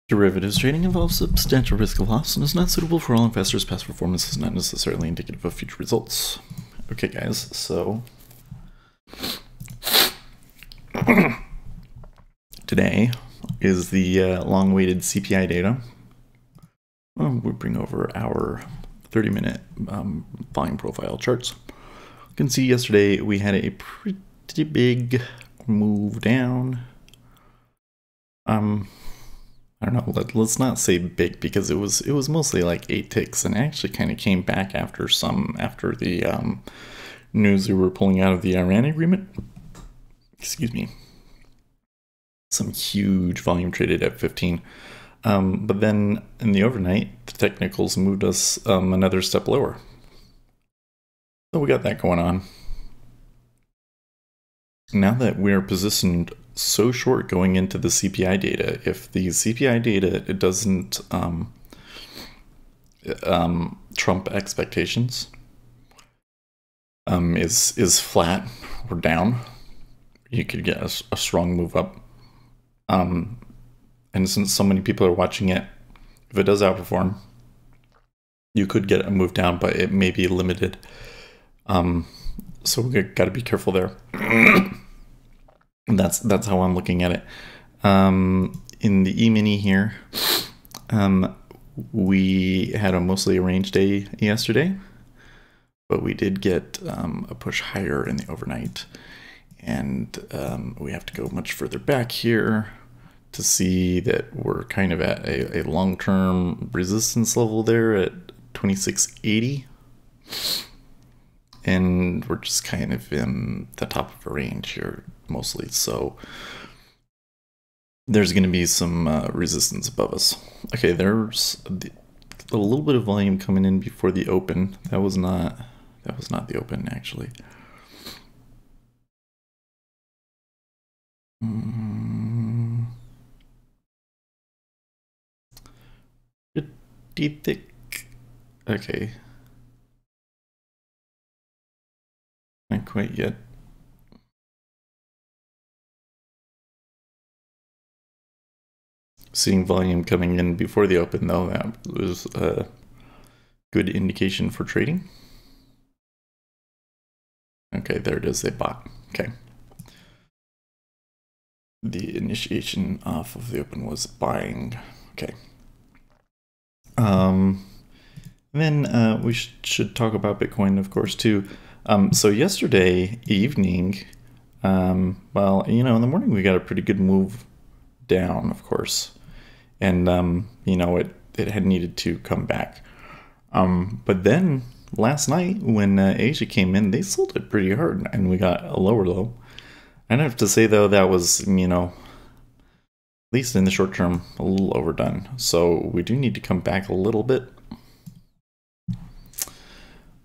Derivatives trading involves substantial risk of loss and is not suitable for all investors. Past performance is not necessarily indicative of future results. Okay, guys, so today is the long-awaited CPI data. We bring over our 30-minute volume profile charts. You can see yesterday we had a pretty big move down. I don't know, let's not say big, because it was mostly like 8 ticks, and it actually kind of came back after the news we were pulling out of the Iran agreement. Excuse me. Some huge volume traded at 15. But then in the overnight, the technicals moved us another step lower. So we got that going on. Now that we're positioned so short going into the CPI data, if the CPI data it doesn't trump expectations, is flat or down, you could get a strong move up. And since so many people are watching it, if it does outperform, you could get a move down, but it may be limited. So we got to be careful there. That's how I'm looking at it. In the E-mini here, we had a mostly arranged day yesterday, but we did get a push higher in the overnight, and we have to go much further back here to see that we're kind of at a long-term resistance level there at 2680. And we're just kind of in the top of a range here mostly. So there's going to be some resistance above us. Okay, there's a little bit of volume coming in before the open. That was not the open, actually. Pretty thick. Okay. Not quite yet. Seeing volume coming in before the open, though, that was a good indication for trading. Okay, there it is, they bought. Okay. The initiation off of the open was buying. Okay. Then we should talk about Bitcoin, of course, too. So yesterday evening, well, you know, in the morning we got a pretty good move down, of course. And, you know, it had needed to come back. But then last night when Asia came in, they sold it pretty hard and we got a lower low. I'd have to say, though, that was, you know, at least in the short term, a little overdone. So we do need to come back a little bit.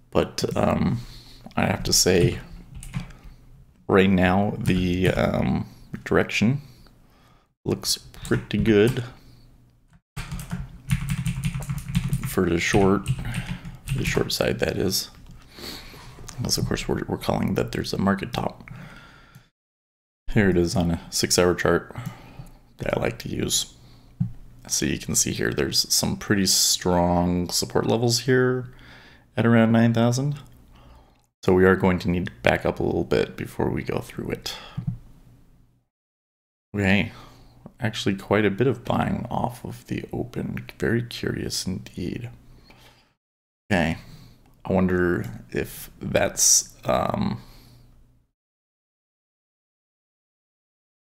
But I have to say, right now, the direction looks pretty good for the short side, that is. Because, of course, we're calling that there's a market top. Here it is on a 6-hour chart that I like to use. So you can see here there's some pretty strong support levels here at around 9,000. So we are going to need to back up a little bit before we go through it. Okay, actually quite a bit of buying off of the open. Very curious indeed. Okay, I wonder if that's...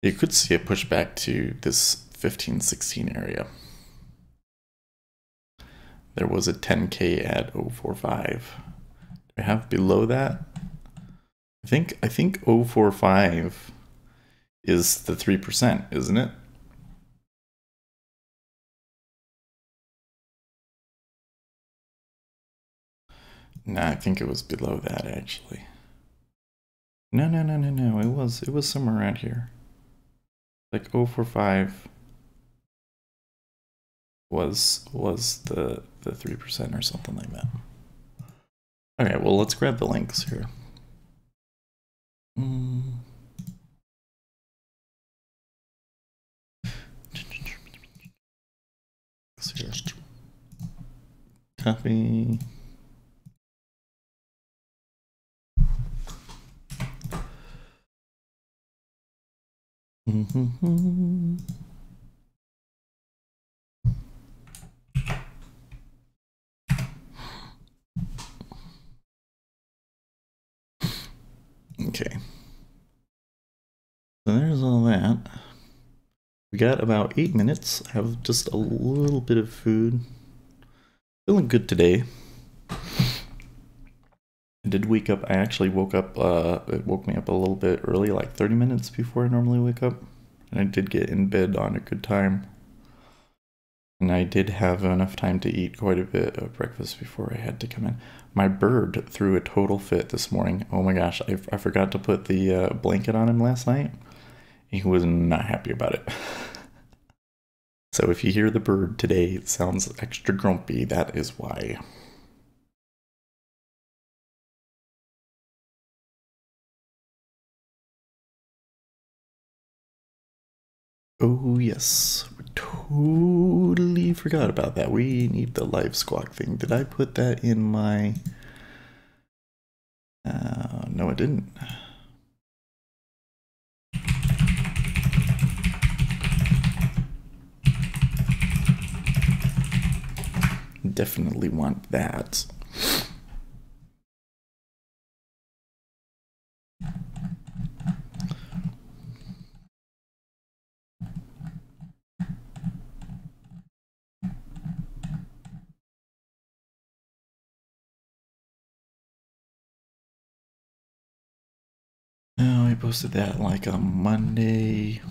you could see a pushback to this 15-16 area. There was a 10K at 045. Do we have below that? I think 045 is the 3%, isn't it? No, I think it was below that, actually. No. It was somewhere around here. Like 045 was the 3% or something like that. Okay, well, let's grab the links here. Just copy. Okay. So there's all that. We got about 8 minutes. I have just a little bit of food. Feeling good today. I did wake up. I actually woke up. It woke me up a little bit early, like 30 minutes before I normally wake up. And I did get in bed on a good time. And I did have enough time to eat quite a bit of breakfast before I had to come in. My bird threw a total fit this morning. Oh my gosh, I forgot to put the blanket on him last night. He was not happy about it. So if you hear the bird today, it sounds extra grumpy. That is why. Oh yes, we totally forgot about that. We need the live squawk thing. Did I put that in my... no, I didn't. Definitely want that. Oh, I posted that like on Monday.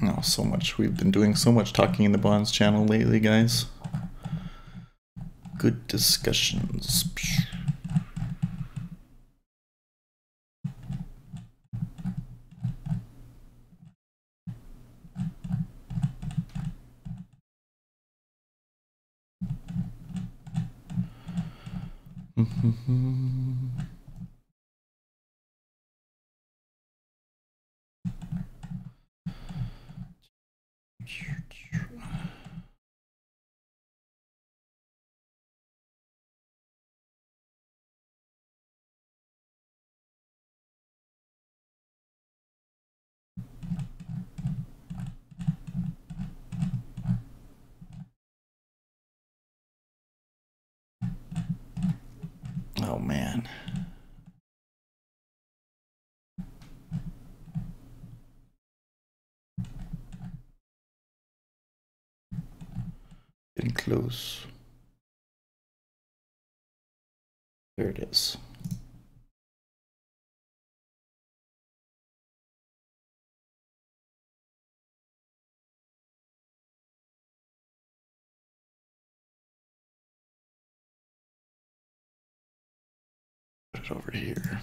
Oh, so much. We've been doing so much talking in the bonds channel lately, guys. Good discussions. Oh man. Getting close. There it is. Put it over here.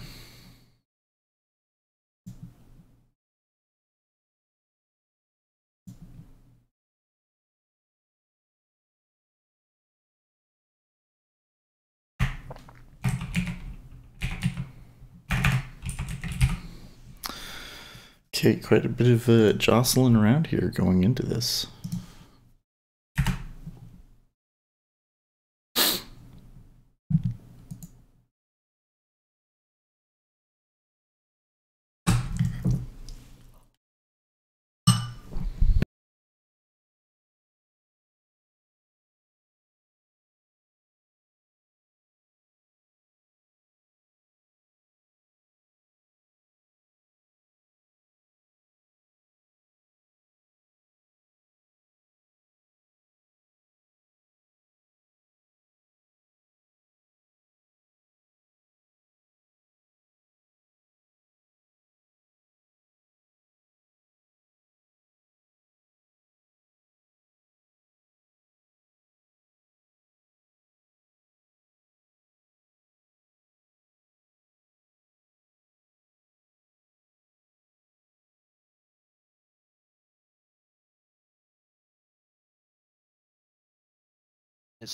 Okay, quite a bit of jostling around here going into this.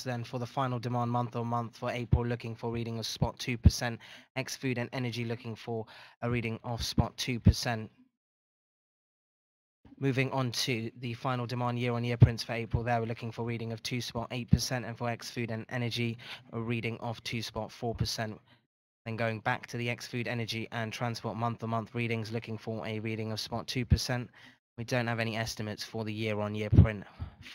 Then for the final demand month on month for April, looking for reading of spot 2%, X food and energy looking for a reading of spot 2%. Moving on to the final demand year-on-year prints for April, there we're looking for a reading of 2.8%, and for ex-food and energy, a reading of 2.4%. Then going back to the ex-food, energy, and transport month-on-month readings, looking for a reading of 2%. We don't have any estimates for the year-on-year print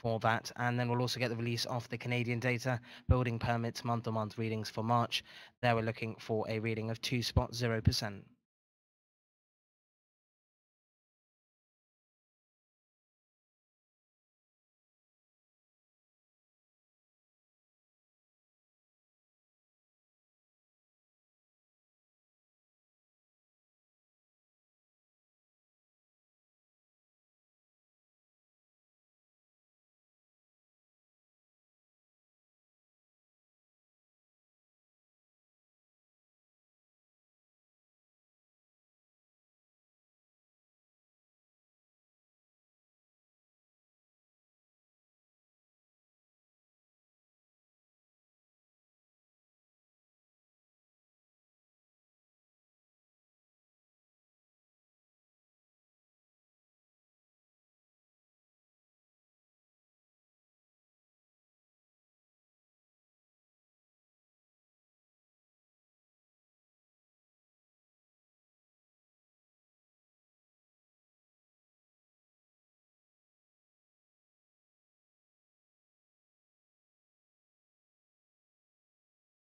for that. And then we'll also get the release of the Canadian data, building permits month-on-month readings for March. There we're looking for a reading of 2.0%.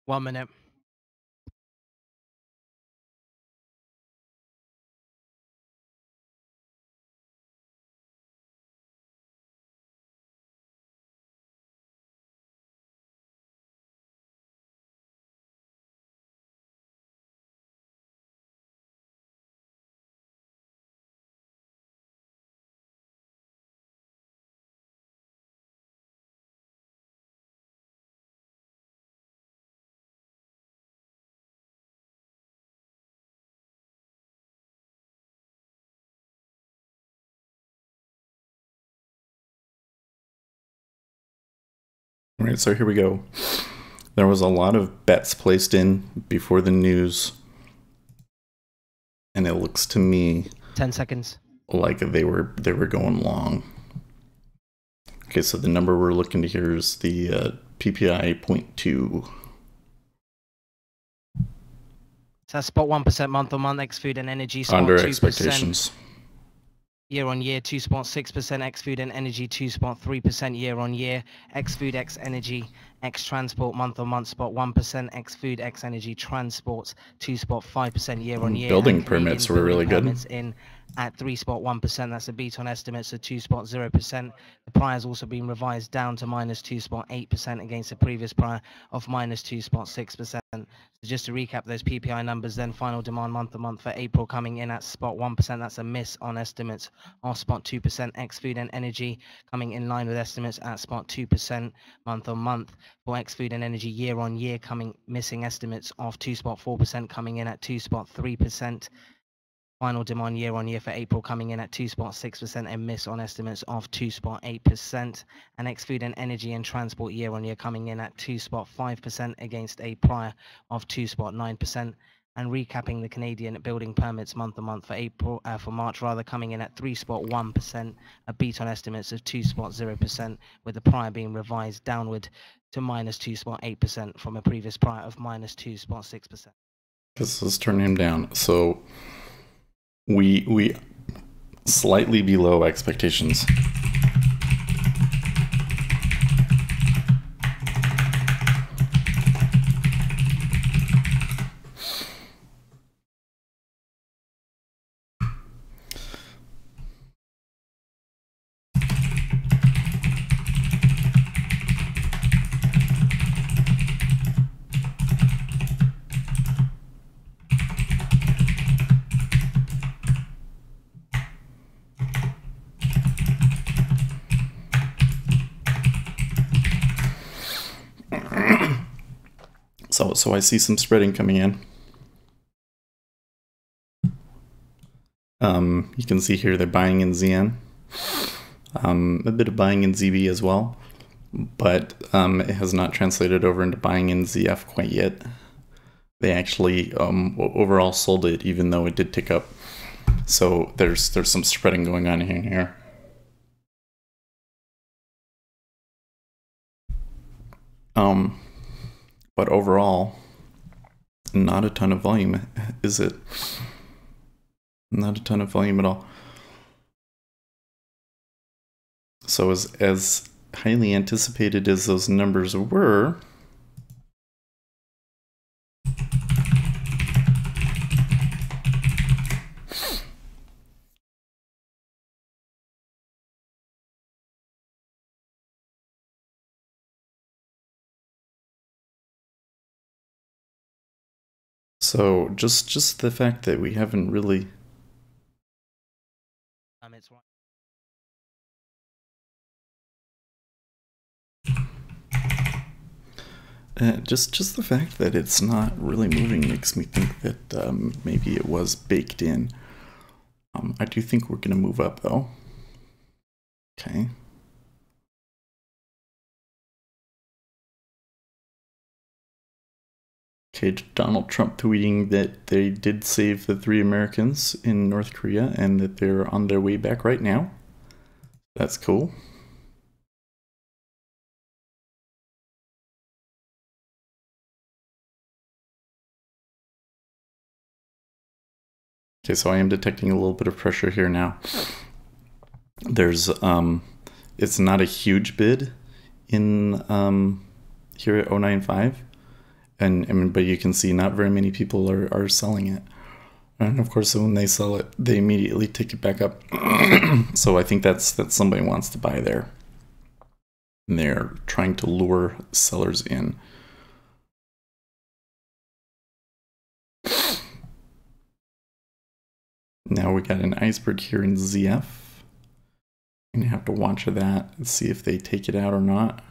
One minute. All right, so here we go. There was a lot of bets placed in before the news, and it looks to me 10 seconds. like they were going long. Okay, so the number we're looking to hear is the PPI 0.2. So that's spot 1% month-on-month, ex-food and energy, spot Under 2%. expectations. Year-on-year, 2.6%, ex-food and energy, 2.3% year-on-year, ex-food, ex-energy, ex-transport, month-on-month, spot 1%, ex-food, ex-energy, transports, 2.5% year-on-year. Building and permits Canadian were really building good. permits in at 3.1%. That's a beat on estimates of 2.0%. The prior has also been revised down to minus 2.8% against the previous prior of minus 2.6%. So just to recap those PPI numbers, then final demand month-on-month for April coming in at spot 1%. That's a miss on estimates of spot 2%. Ex-food and energy coming in line with estimates at spot 2% month-on-month. For ex-food and energy year-on-year missing estimates of 2.4%, coming in at 2.3%. Final demand year-on-year for April coming in at 2.6%, and miss on estimates of 2.8%. And ex-food and energy and transport year-on-year coming in at 2.5% against a prior of 2.9%. And recapping the Canadian building permits month-on-month for March coming in at 3.1%, a beat on estimates of 2.0%, with the prior being revised downward to minus 2.8% from a previous prior of minus 2.6%. Let's turn him down. So we slightly below expectations. So I see some spreading coming in. You can see here they're buying in ZN. A bit of buying in ZB as well, but it has not translated over into buying in ZF quite yet. They actually overall sold it, even though it did tick up. So there's some spreading going on in here. Um, but overall, not a ton of volume, is it? Not a ton of volume at all. So as highly anticipated as those numbers were, so just the fact that we haven't really It's right. just the fact that it's not really moving makes me think that maybe it was baked in. I do think we're gonna move up though. Okay. Okay, Donald Trump tweeting that they did save the 3 Americans in North Korea and that they're on their way back right now. That's cool. Okay, so I am detecting a little bit of pressure here now. There's it's not a huge bid in here at 095, and but you can see not very many people are selling it, and of course when they sell it they immediately take it back up. So I think that's somebody wants to buy there and they're trying to lure sellers in. Now we got an iceberg here in ZF. I'm gonna have to watch that and see if they take it out or not. If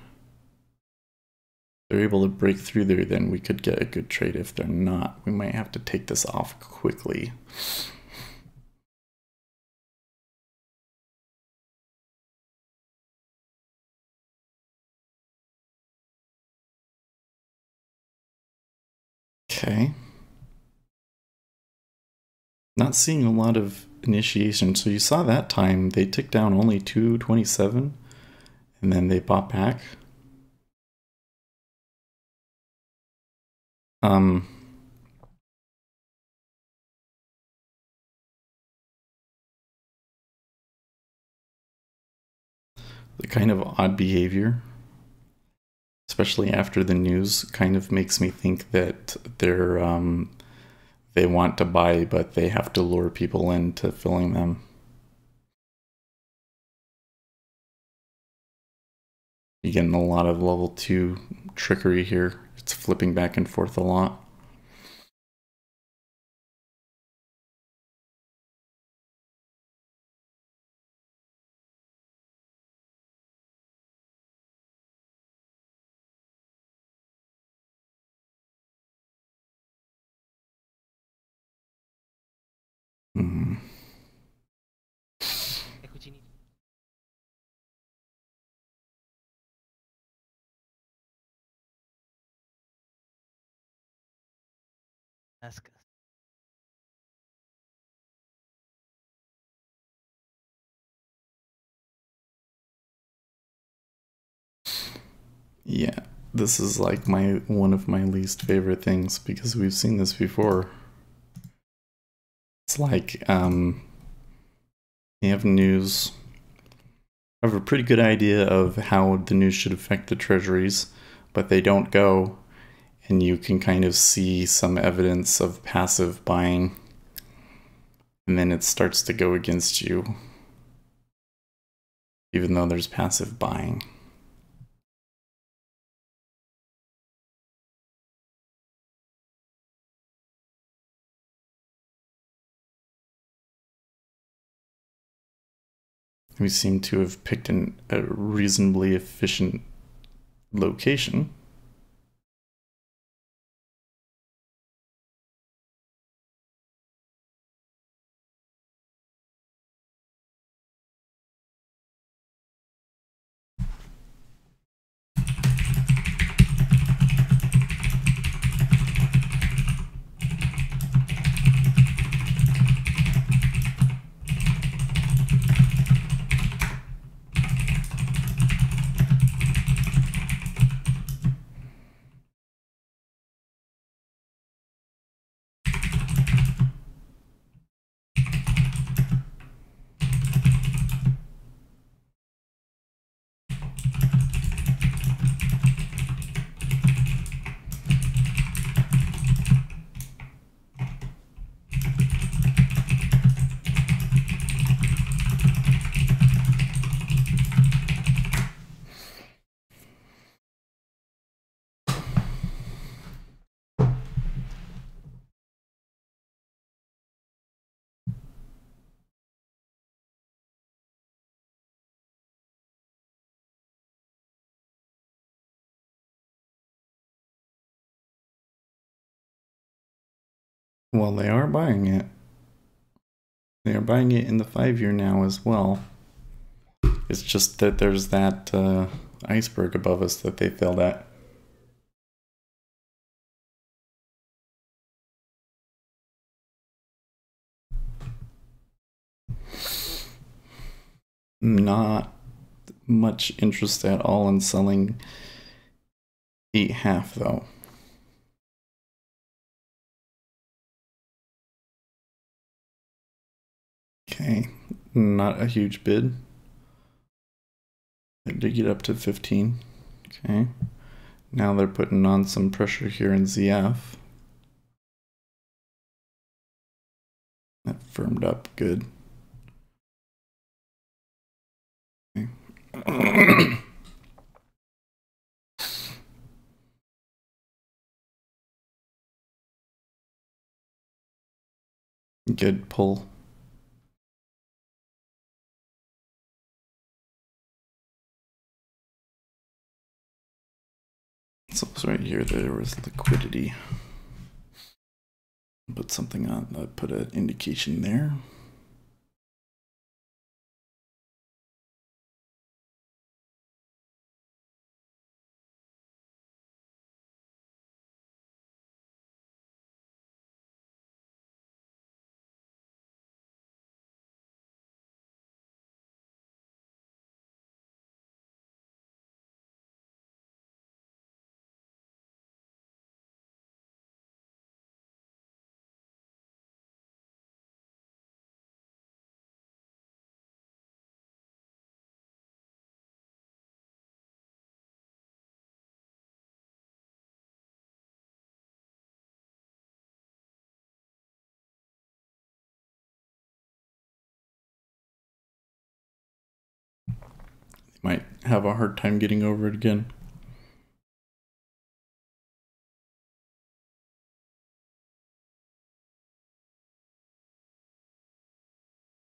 they're able to break through there, then we could get a good trade. If they're not, we might have to take this off quickly. Okay. Not seeing a lot of initiation. So you saw that time they ticked down only 227 and then they bought back. The kind of odd behavior, especially after the news, kind of makes me think that they want to buy, but they have to lure people into filling them. You're getting a lot of level 2 trickery here. It's flipping back and forth a lot. That's good. Yeah, this is like one of my least favorite things because we've seen this before. It's like you have news, have a pretty good idea of how the news should affect the treasuries, but they don't go, and you can kind of see some evidence of passive buying, and then it starts to go against you, even though there's passive buying. We seem to have picked a reasonably efficient location. Well, they are buying it. They are buying it in the 5-year now as well. It's just that there's that iceberg above us that they failed at. Not much interest at all in selling 8.5 though. Okay, not a huge bid. They did get up to 15. Okay, now they're putting on some pressure here in ZF. That firmed up good. Okay. Good pull. So it's right here, there was liquidity. Put something on, put an indication there. Might have a hard time getting over it again.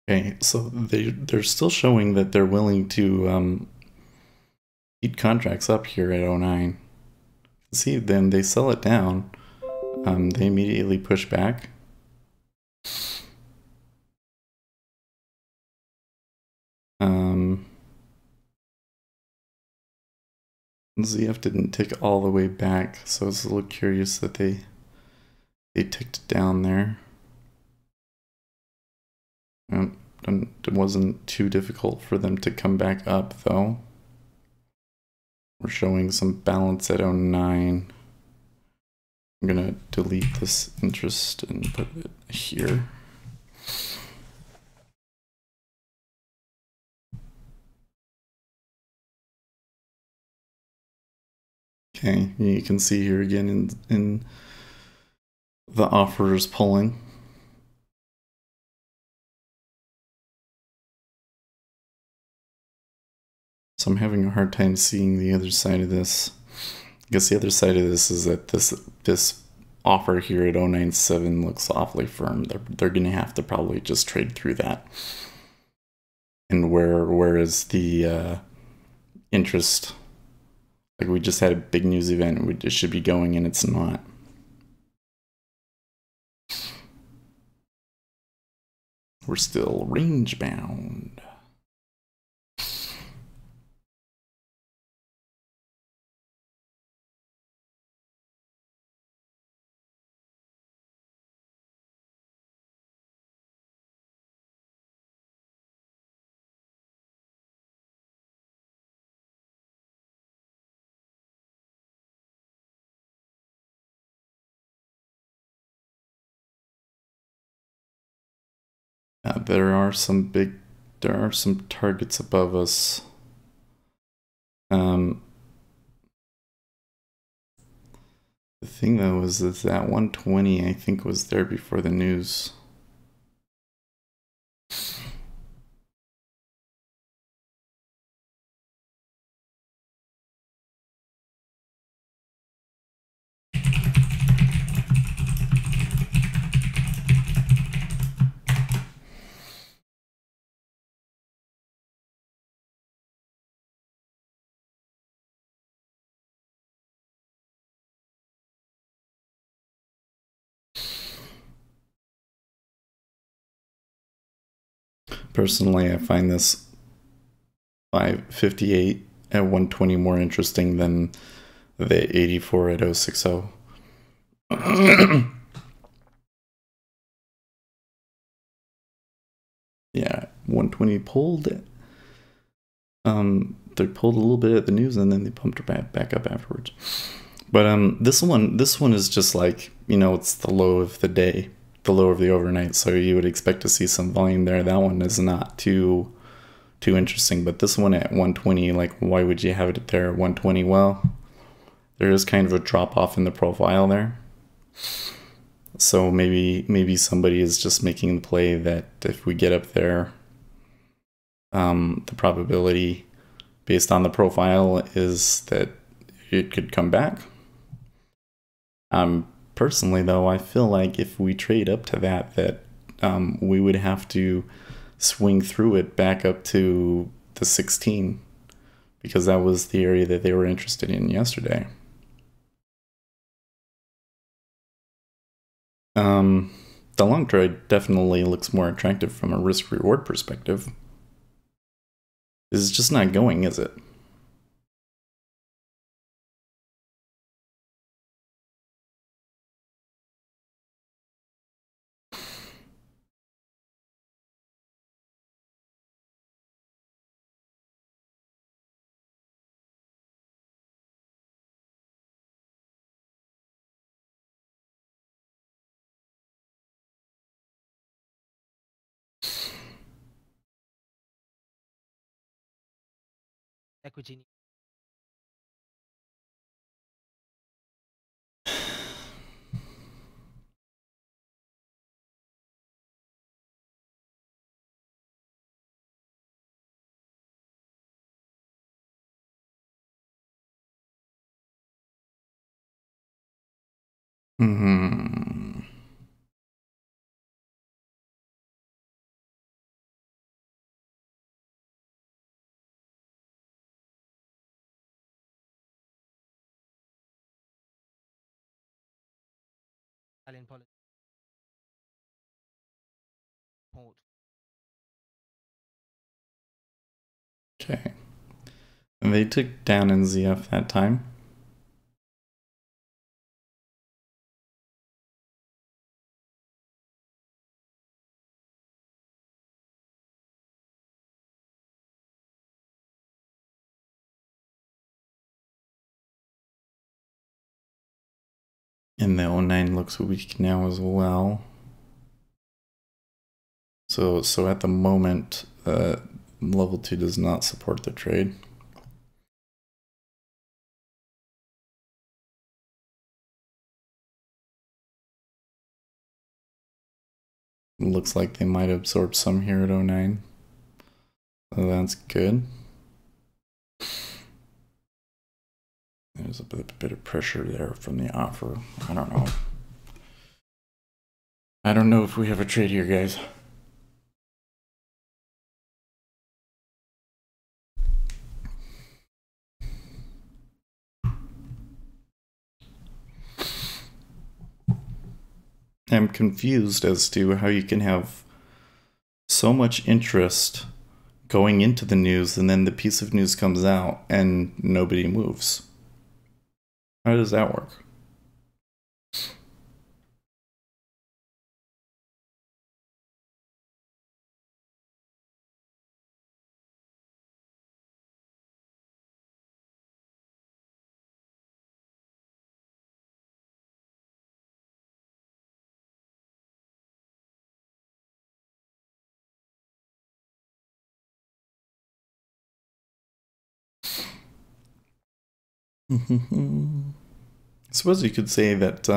Okay, so they're still showing that they're willing to eat contracts up here at 09. See, then they sell it down. They immediately push back. ZF didn't tick all the way back, so it's a little curious that they ticked down there. It wasn't too difficult for them to come back up, though. We're showing some balance at 09. I'm gonna delete this interest and put it here. Okay, you can see here again in the offers pulling. So I'm having a hard time seeing the other side of this. I guess the other side of this is that this offer here at 097 looks awfully firm. They're going to have to probably just trade through that. And where is the interest? Like, we just had a big news event. It should be going, and it's not. We're still range bound. There are some targets above us. The thing though is that 120 I think was there before the news. Personally, I find this 558 at 120 more interesting than the 84 at 060. Yeah, 120 pulled it. They pulled a little bit at the news and then they pumped it back up afterwards. But this one is just like, it's the low of the day, the low of the overnight. So you would expect to see some volume there. That one is not too interesting. But this one at 120, like, why would you have it there at 120? Well, there is kind of a drop off in the profile there. So maybe somebody is just making the play that if we get up there, the probability based on the profile is that it could come back. Personally, though, I feel like if we trade up to that we would have to swing through it back up to the 16, because that was the area that they were interested in yesterday. The long trade definitely looks more attractive from a risk-reward perspective. It's just not going, is it? Equity. Hmm. Italian policy. Port. Okay. And they took down NZF that time. And the 09 looks weak now as well. So at the moment, level 2 does not support the trade. It looks like they might absorb some here at 09. So that's good. There's a bit of pressure there from the offer. I don't know. I don't know if we have a trade here, guys. I'm confused as to how you can have so much interest going into the news and then the piece of news comes out and nobody moves. How does that work? I suppose you could say that,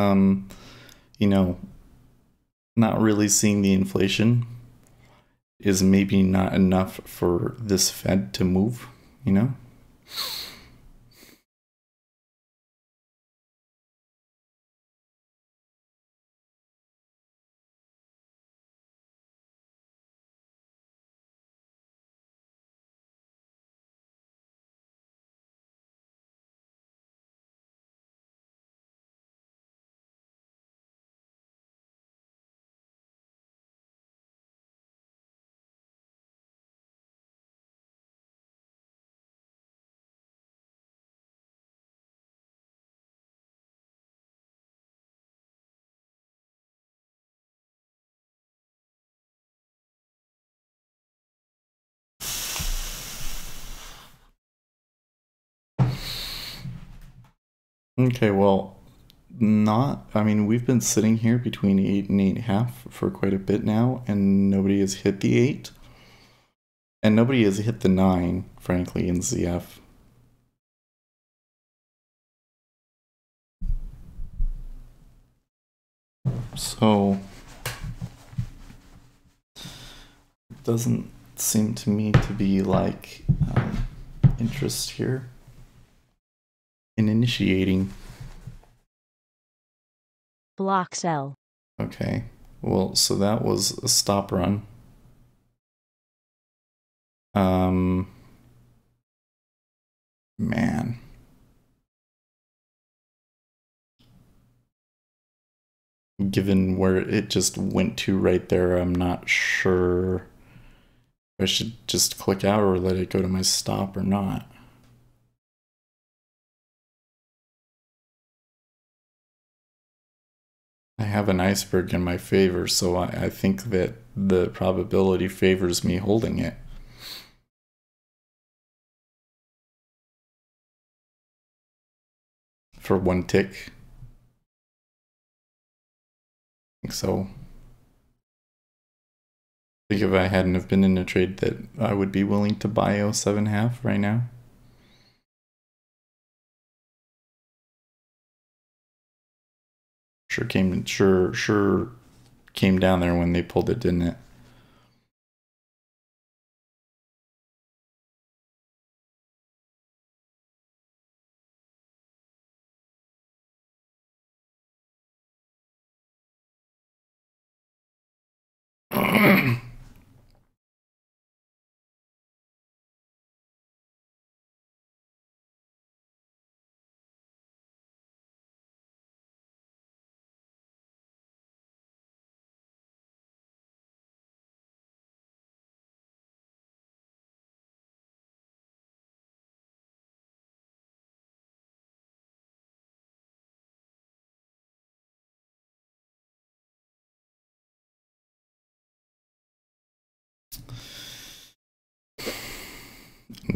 not really seeing the inflation is maybe not enough for this Fed to move, you know? Okay, well, not. I mean, we've been sitting here between 8 and 8.5 for quite a bit now, and nobody has hit the 8. And nobody has hit the 9, frankly, in ZF. So, it doesn't seem to me to be like interest here in initiating. Block sell. Okay, well, so that was a stop run. Man. Given where it just went to right there, I'm not sure if I should just click out or let it go to my stop or not. I have an iceberg in my favor, so I think that the probability favors me holding it. For one tick. I think so. I think if I hadn't have been in a trade that I would be willing to buy 07.5 right now. Sure came down there when they pulled it, didn't it?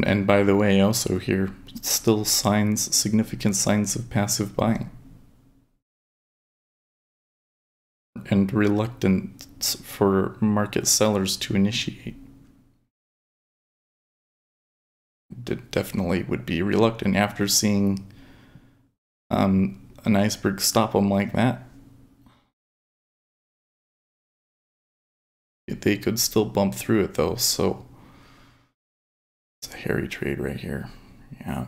And by the way, also here, still significant signs of passive buying. And reluctance for market sellers to initiate. Definitely would be reluctant after seeing an iceberg stop them like that. They could still bump through it though, so it's a hairy trade right here. Yeah.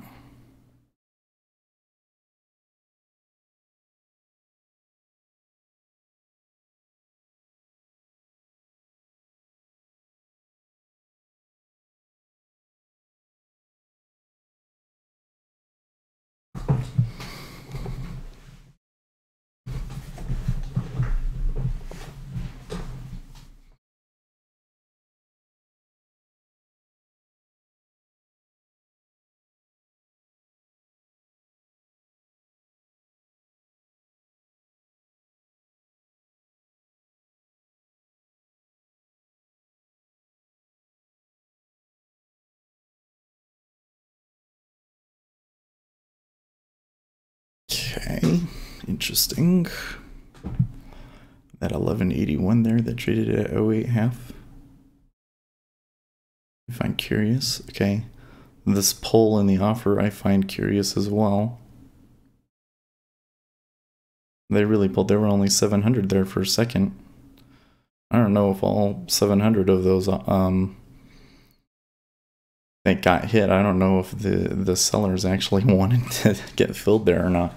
Okay, interesting. That 1181 there that traded at 08.5. I find curious. Okay, this pull in the offer I find curious as well. They really pulled. There were only 700 there for a second. I don't know if all 700 of those that got hit. I don't know if the sellers actually wanted to get filled there or not.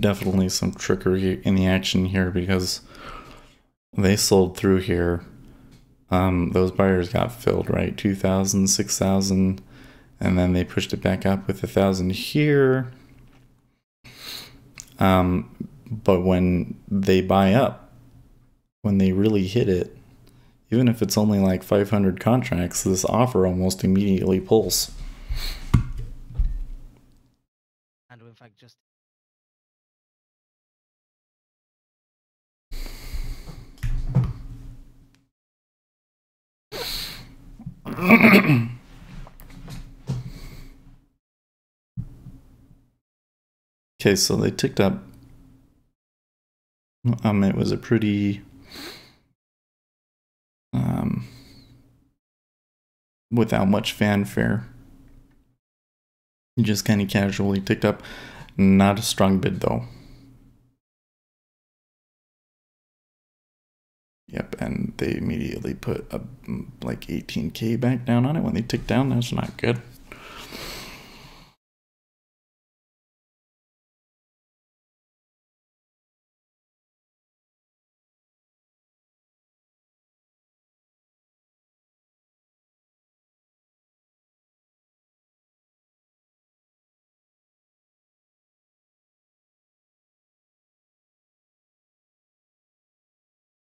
Definitely some trickery in the action here because they sold through here those buyers got filled, right? 2,000, 6,000, and then they pushed it back up with 1,000 here. But when they buy up, when they really hit it, even if it's only like 500 contracts, this offer almost immediately pulls. And in fact, just Okay, so they ticked up. It was a pretty without much fanfare. Just kind of casually ticked up. Not a strong bid though. Yep, and they immediately put like 18K back down on it when they ticked down. That's not good.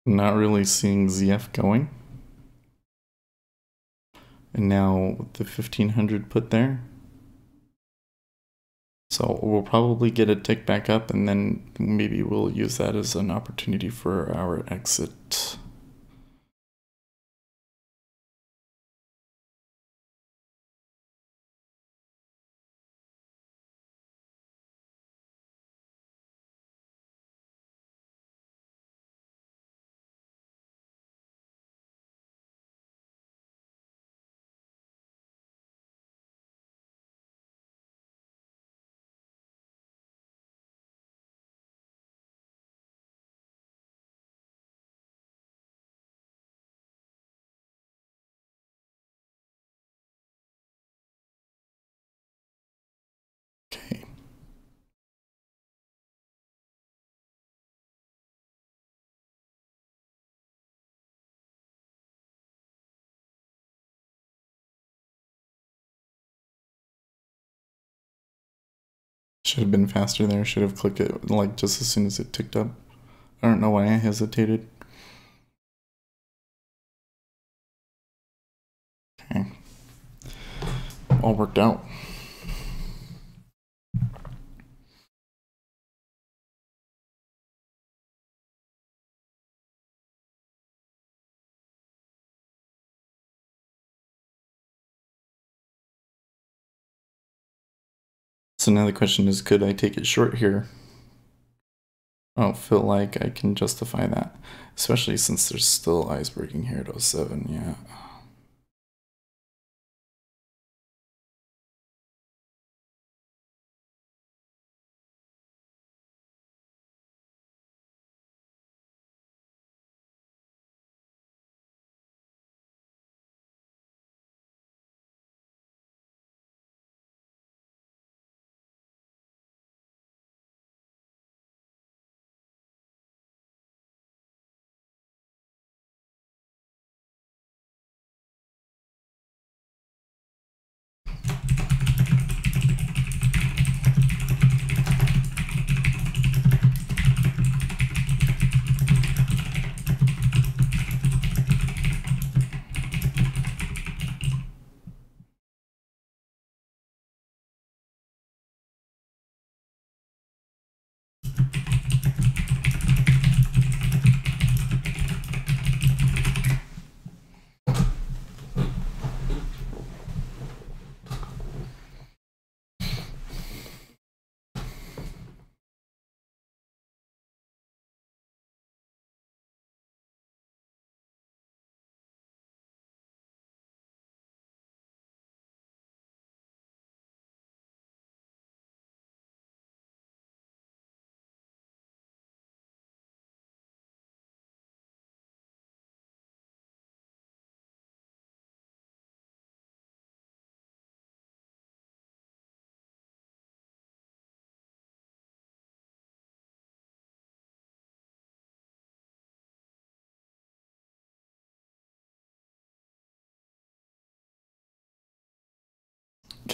Not really seeing ZF going. And now with the 1500 put there. So we'll probably get a tick back up, and then maybe we'll use that as an opportunity for our exit. Okay. Should have been faster there. Should have clicked it like just as soon as it ticked up. I don't know why I hesitated. Okay. All worked out. So now the question is, could I take it short here? I don't feel like I can justify that, especially since there's still eyes breaking here at 07. Yeah.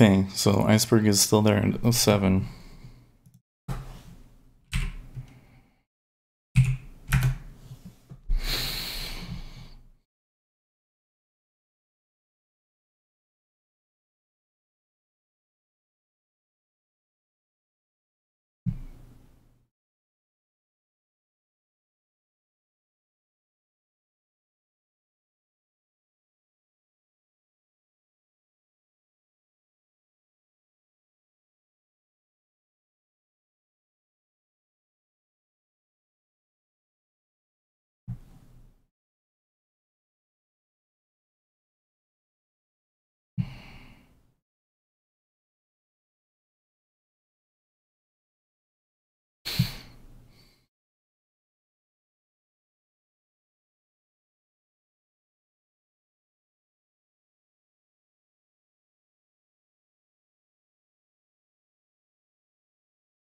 Okay, so iceberg is still there at 7.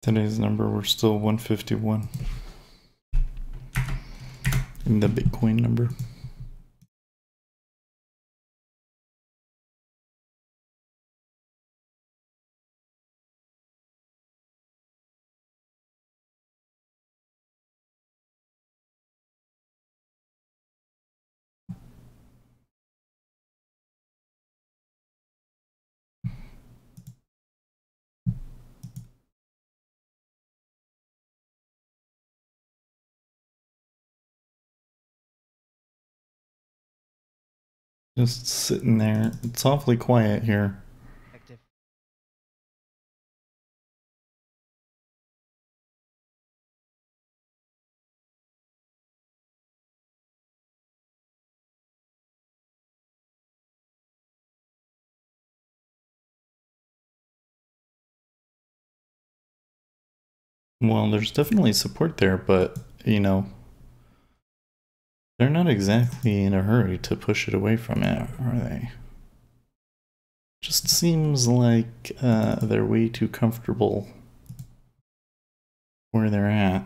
Today's number, we're still 151 in the Bitcoin number. Just sitting there. It's awfully quiet here. Effective. Well, there's definitely support there, but, you know, they're not exactly in a hurry to push it away from it, are they? Just seems like they're way too comfortable where they're at.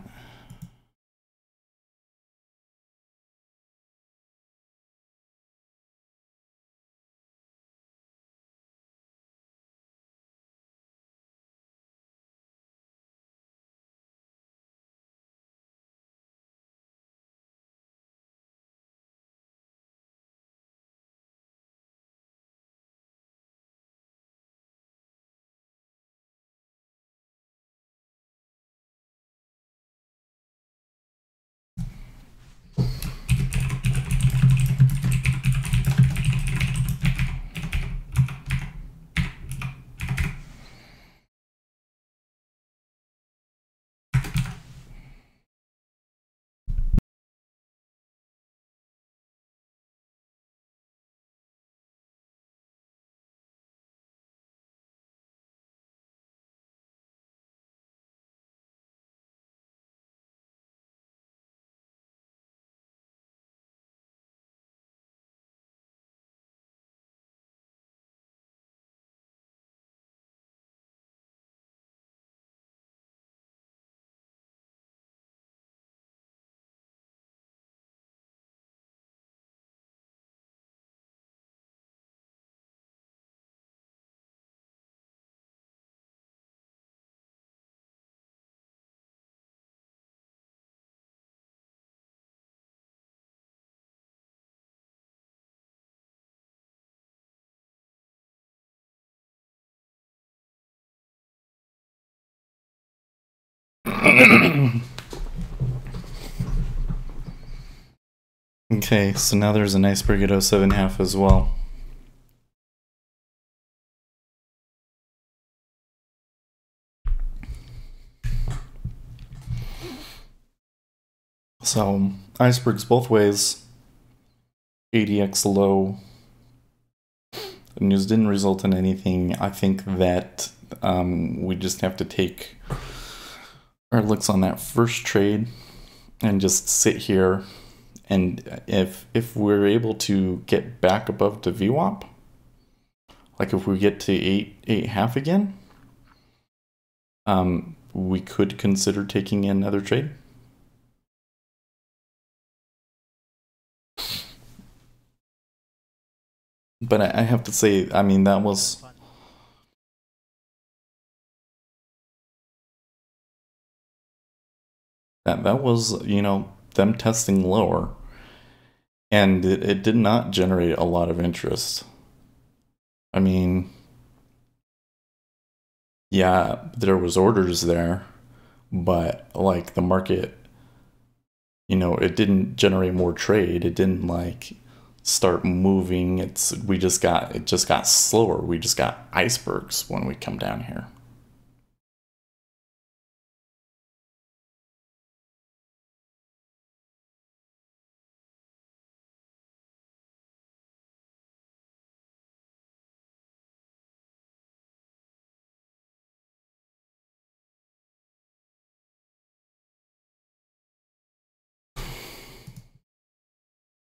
Okay, so now there's an iceberg at 07.5 as well. So, icebergs both ways. ADX low. The news didn't result in anything. I think that we just have to take our looks on that first trade and just sit here. And if we're able to get back above the VWAP, like if we get to 8.5 again, we could consider taking another trade. But I have to say, I mean, that was That was, them testing lower, and it did not generate a lot of interest. I mean, yeah, there was orders there, but like the market, it didn't generate more trade. It didn't like start moving. It just got slower. We just got icebergs when we come down here.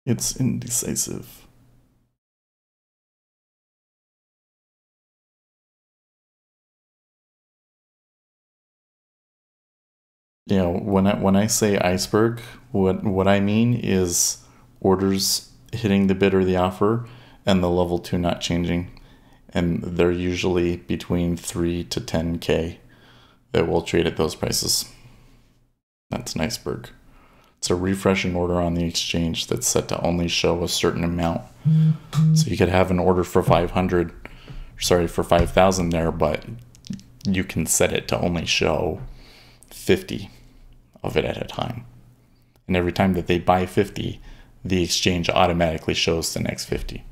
It's indecisive. When I say iceberg, what I mean is orders hitting the bid or the offer and the level 2 not changing. And they're usually between 3 to 10K that will trade at those prices. That's an iceberg. It's a refreshing order on the exchange that's set to only show a certain amount. So you could have an order for 5,000 there, but you can set it to only show 50 of it at a time. And every time that they buy 50, the exchange automatically shows the next 50.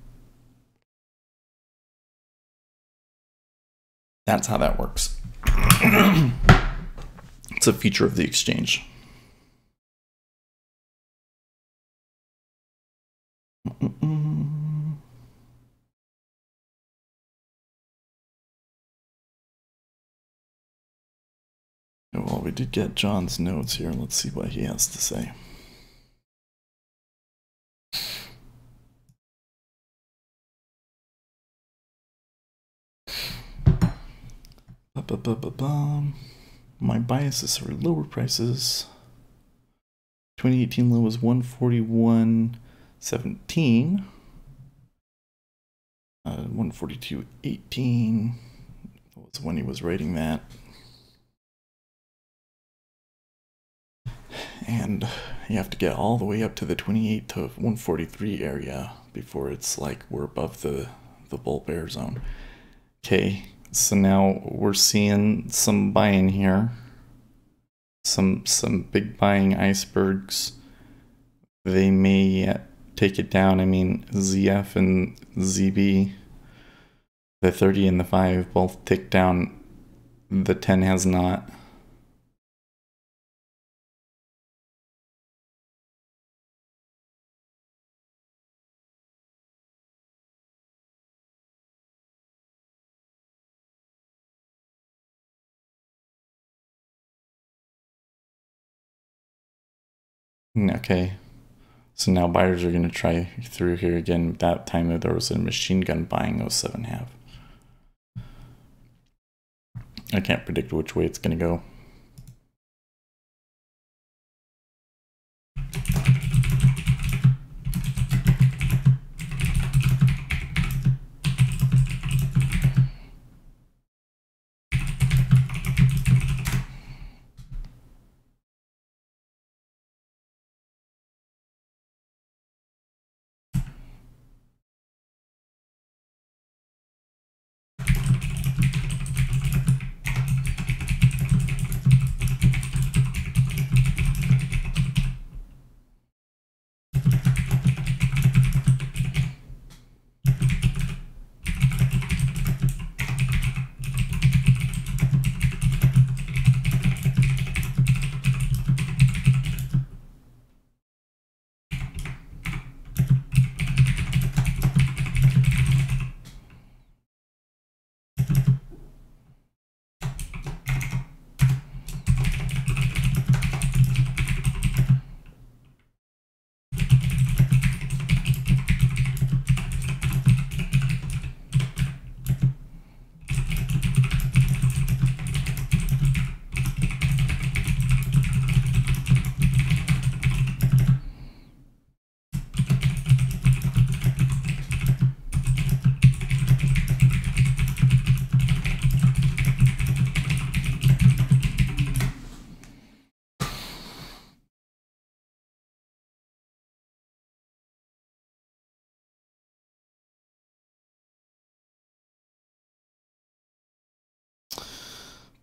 That's how that works. It's a feature of the exchange. Well, we did get John's notes here. Let's see what he has to say. My biases are lower prices. 2018 low was 141.17. 142.18 was when he was writing that. And you have to get all the way up to the 28 to 143 area before it's like we're above the bull bear zone. Okay, so now we're seeing some buying here. Some big buying icebergs. They may take it down. I mean, ZF and ZB, the 30 and the 5 both tick down. The 10 has not. Okay, so now buyers are going to try through here again. That time there was a machine gun buying 07.5. I can't predict which way it's going to go.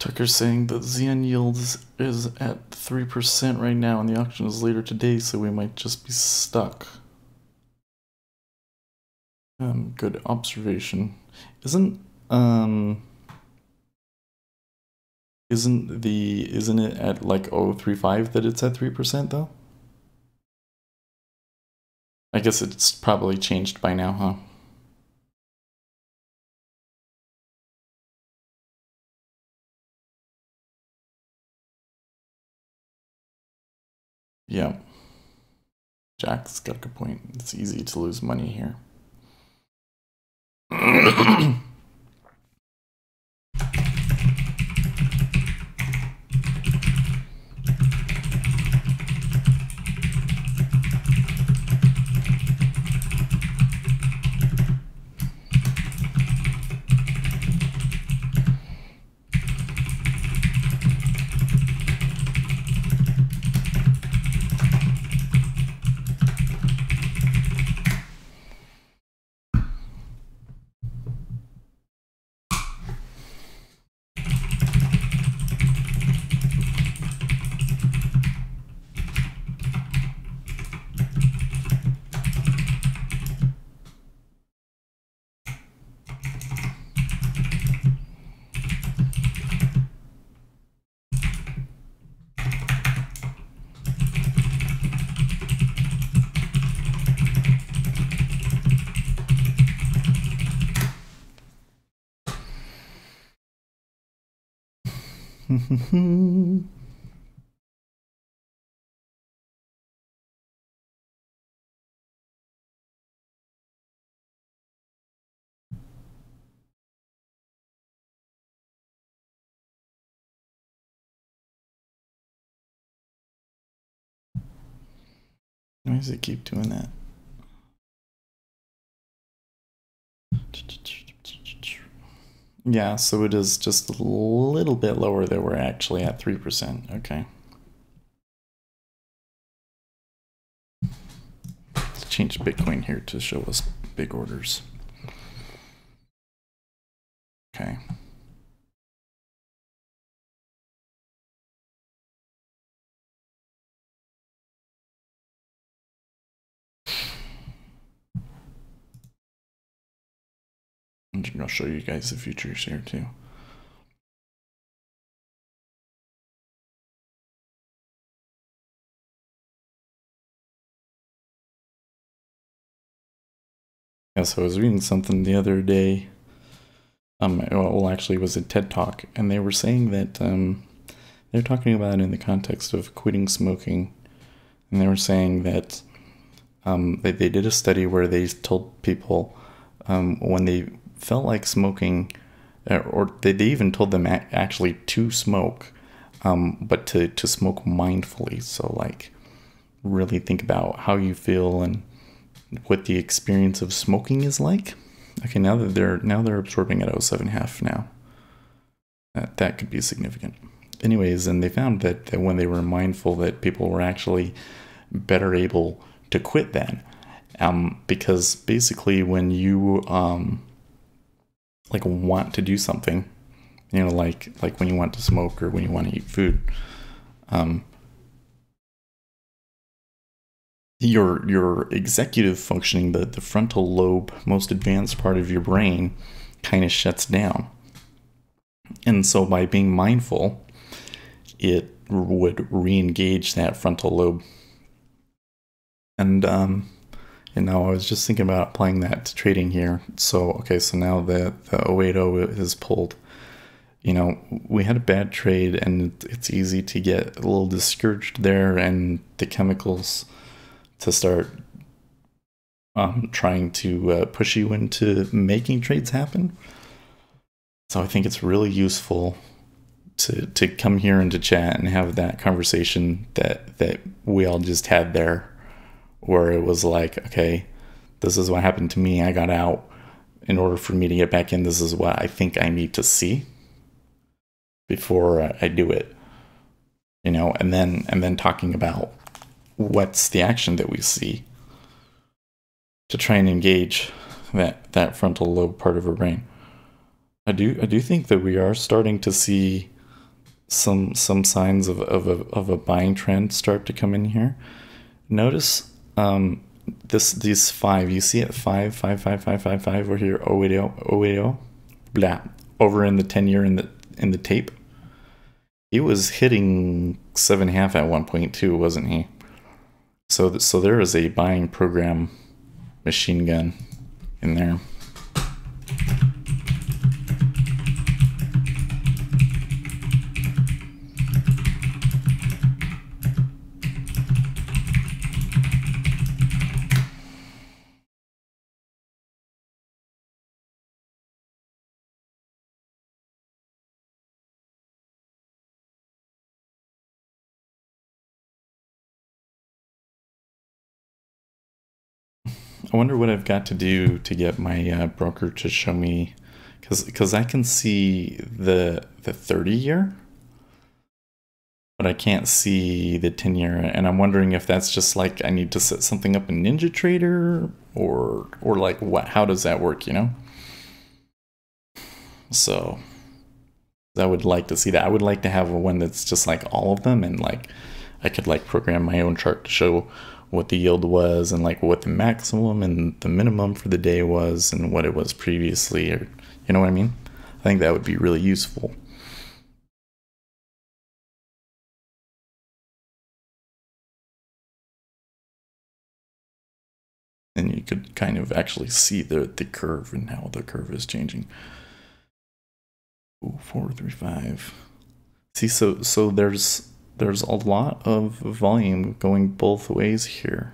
Tucker's saying the ZN yield is at 3% right now, and the auction is later today, so we might just be stuck. Good observation. Isn't it at like 0.35 that it's at 3% though? I guess it's probably changed by now, huh? Yeah. Jack's got a good point. It's easy to lose money here. Why does it keep doing that? Yeah, so it is just a little bit lower that we're actually at 3%. Okay. Let's change Bitcoin here to show us big orders. Okay. I'm going to show you guys the futures here too. Yeah, so I was reading something the other day. Well, actually, it was a TED Talk, and they were saying that they're talking about it in the context of quitting smoking, and they were saying that they did a study where they told people when they felt like smoking, or they even told them actually to smoke, but to smoke mindfully. So like really think about how you feel and what the experience of smoking is like. Okay, now they're absorbing at 0.7 now. That could be significant. Anyways, and they found that when they were mindful, that people were actually better able to quit then. Because basically when you like want to do something, you know, like when you want to smoke or when you want to eat food, your executive functioning, the frontal lobe, most advanced part of your brain, kind of shuts down. And so by being mindful, it would re-engage that frontal lobe. And now I was just thinking about applying that to trading here. So, okay, so now the 080 is pulled. You know, we had a bad trade, and it's easy to get a little discouraged there, and the chemicals to start trying to push you into making trades happen. So I think it's really useful to come here and to chat and have that conversation that we all just had there, where it was like, okay, this is what happened to me. I got out. In order for me to get back in, this is what I think I need to see before I do it. You know, and then talking about what's the action that we see to try and engage that frontal lobe part of our brain. I do think that we are starting to see some signs of a buying trend start to come in here. Notice these five. You see it 5 over here 080 blah over in the 10-year in the tape. He was hitting 7.5 at 1.2, wasn't he? So there is a buying program machine gun in there. I wonder what I've got to do to get my broker to show me, because I can see the 30-year, but I can't see the 10-year, and I'm wondering if that's just like I need to set something up in NinjaTrader or like what? How does that work? So I would like to see that. I would like to have one that's just like all of them, and like I could like program my own chart to show what the yield was and like what the maximum and the minimum for the day was and what it was previously, or you know what I mean? I think that would be really useful. And you could kind of actually see the curve and how the curve is changing. Ooh, 435. See, so there's a lot of volume going both ways here.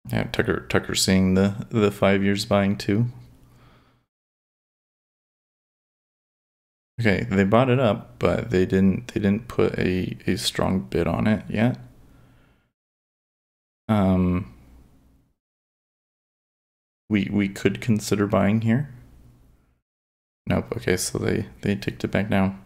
Yeah, Tucker seeing the 5 years buying too. Okay, they bought it up, but they didn't put a strong bid on it yet. We could consider buying here. Nope. Okay, so they ticked it back down.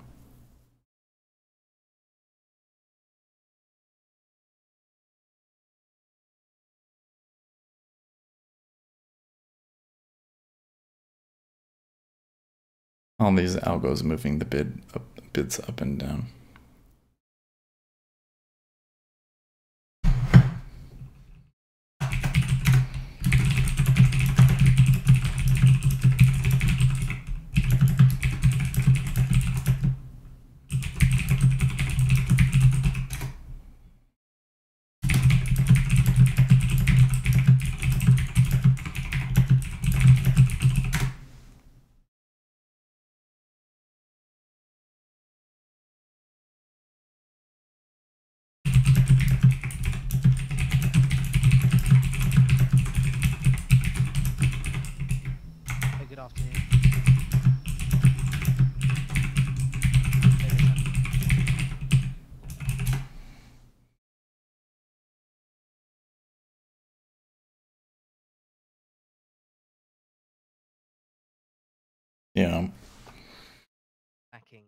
All these algos moving the bids up and down. Good afternoon. Yeah. Backing.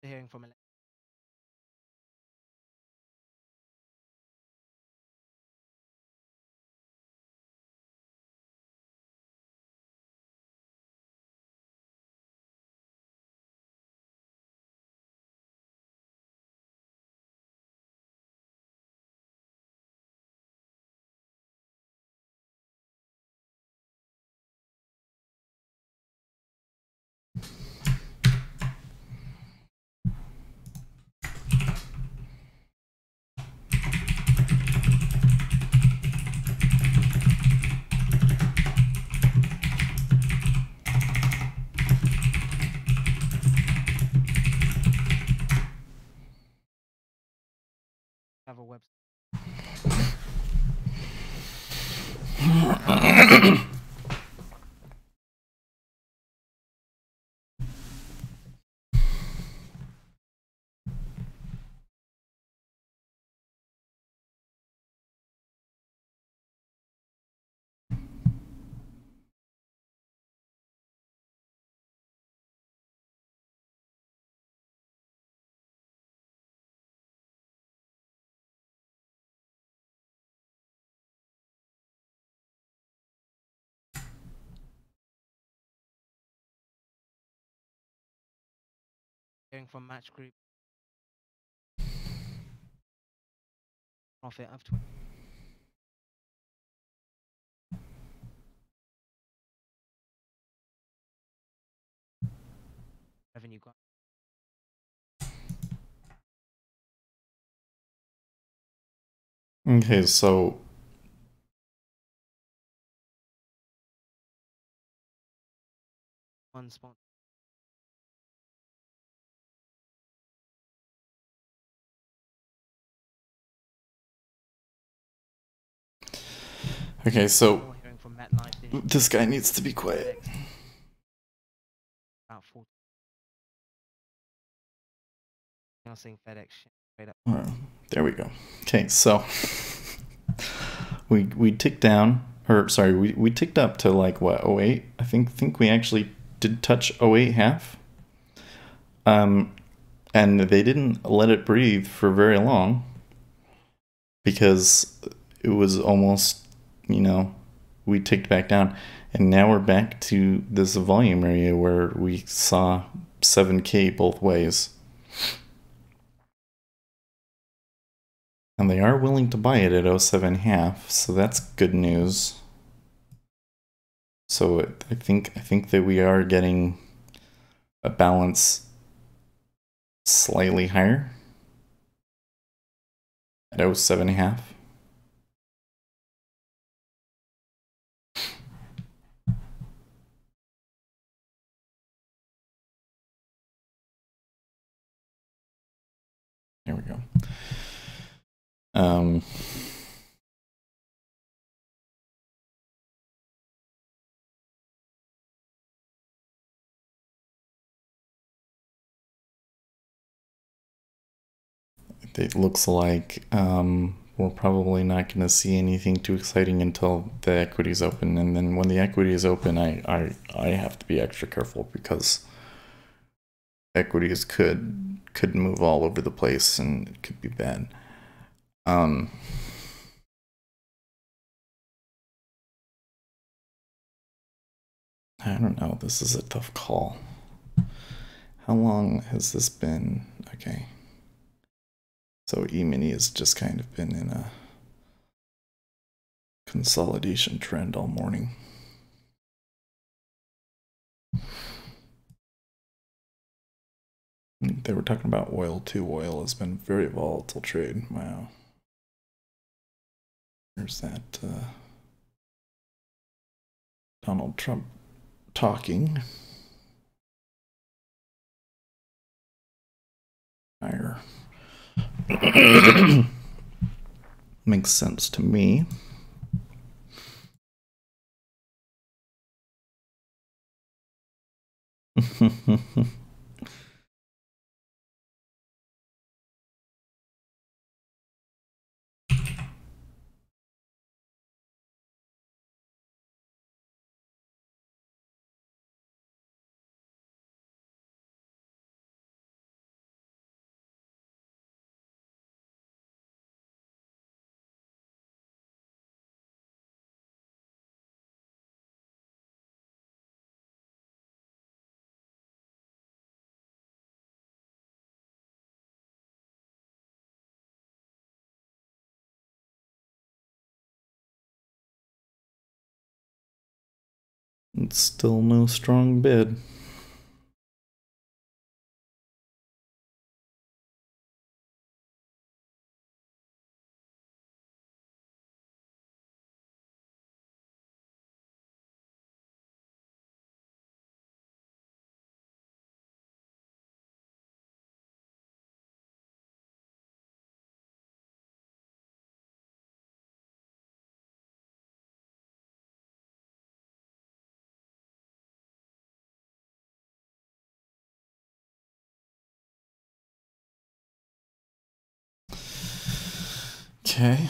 Hearing from have a website. Hearing from Match Group. Profit of 20. Revenue got Okay, so one spot. okay, so Hearing from MetLife. this guy needs to be quiet. About 40. I'm seeing FedEx straight up. There we go. Okay, so we ticked down, or sorry, we ticked up to like what, 08? I think we actually did touch 08 half. And they didn't let it breathe for very long because it was almost, we ticked back down. And now we're back to this volume area where we saw 7K both ways. And they are willing to buy it at 07 half, so that's good news. So I think that we are getting a balance slightly higher at 07 half. There we go. It looks like we're probably not going to see anything too exciting until the equities open, and then when the equities open, I have to be extra careful because equities could move all over the place and it could be bad. I don't know. This is a tough call. How long has this been? Okay. So E-mini has just kind of been in a consolidation trend all morning. They were talking about oil too. Oil has been very volatile trade. Wow. There's that Donald Trump talking. Higher. Makes sense to me. It's still no strong bid. Okay.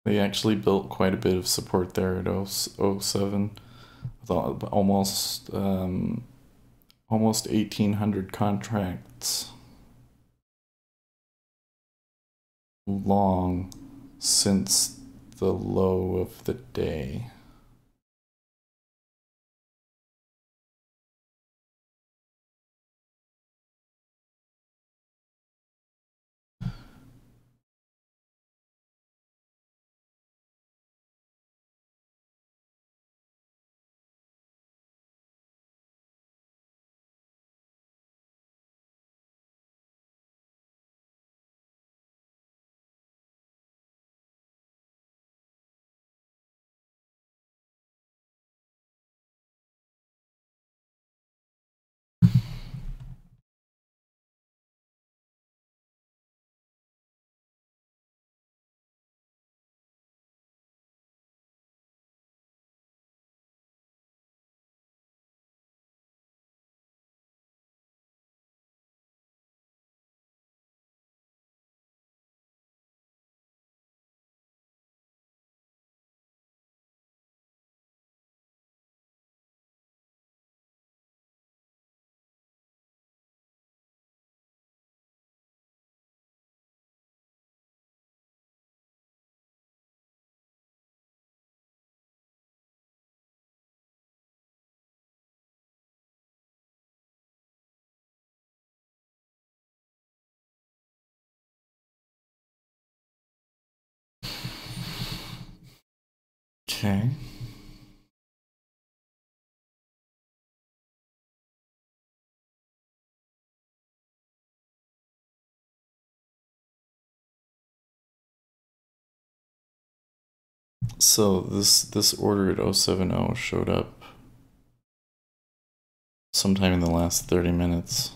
They actually built quite a bit of support there at 07. Almost 1,800 contracts long since the low of the day. Okay. So this order at 070 showed up sometime in the last 30 minutes.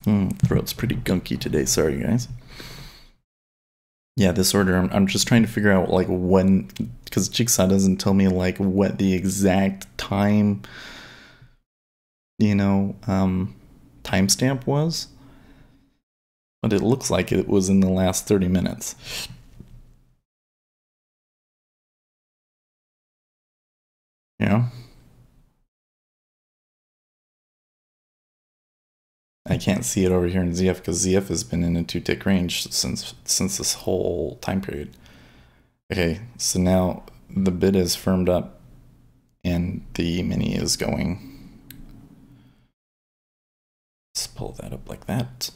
Throat's pretty gunky today. Sorry, guys. Yeah, this order, I'm just trying to figure out like when, because Jigsaw doesn't tell me like what the exact time, timestamp was, but it looks like it was in the last 30 minutes. Yeah. I can't see it over here in ZF because ZF has been in a 2-tick range since this whole time period. Okay, so now the bid is firmed up and the E-mini is going. Let's pull that up like that.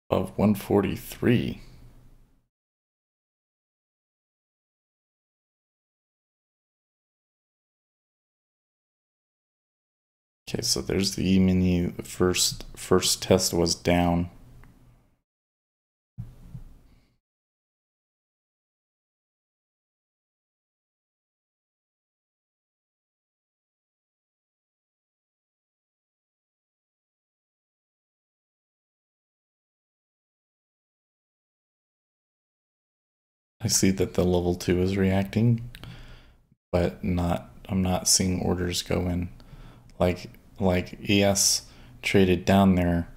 Of 143. Okay, so there's the E-mini. The first test was down. I see that the level 2 is reacting, but I'm not seeing orders go in. Like ES traded down there,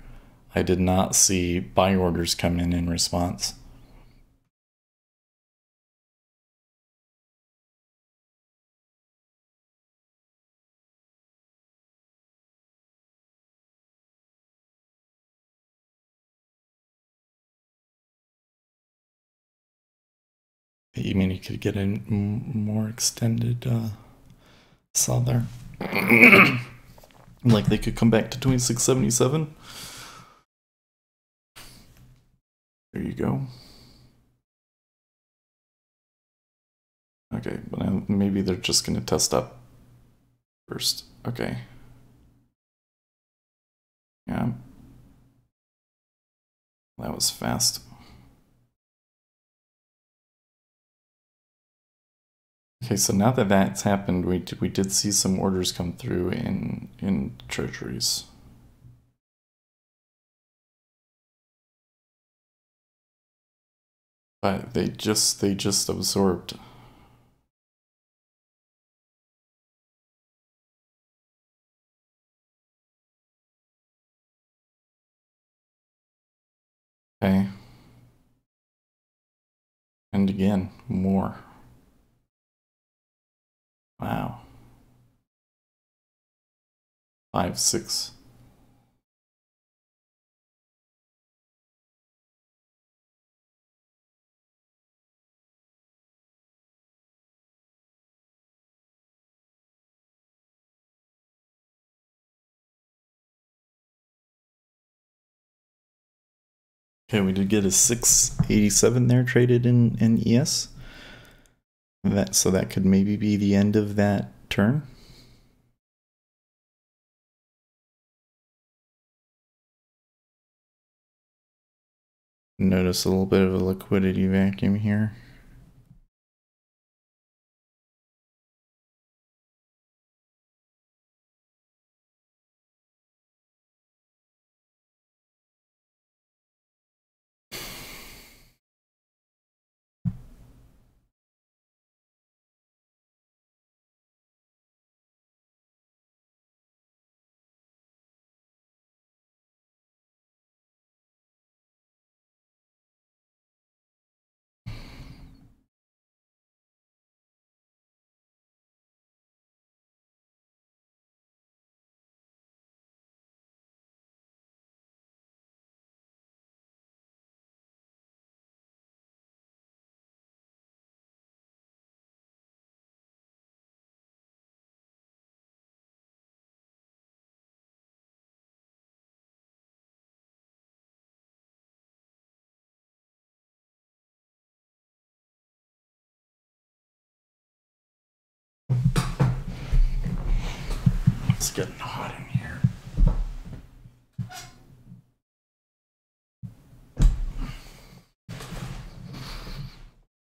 I did not see buy orders come in response. You mean you could get a more extended sell there? Like they could come back to 2677? There you go. Okay, but maybe they're just going to test up first. Okay. Yeah. That was fast. Okay, so now that that's happened, we did see some orders come through in treasuries. But they just absorbed. Okay. And again, more. Wow. 5, 6. Okay, we did get a 687 there traded in ES. So that could maybe be the end of that turn. Notice a little bit of a liquidity vacuum here. It's getting hot in here.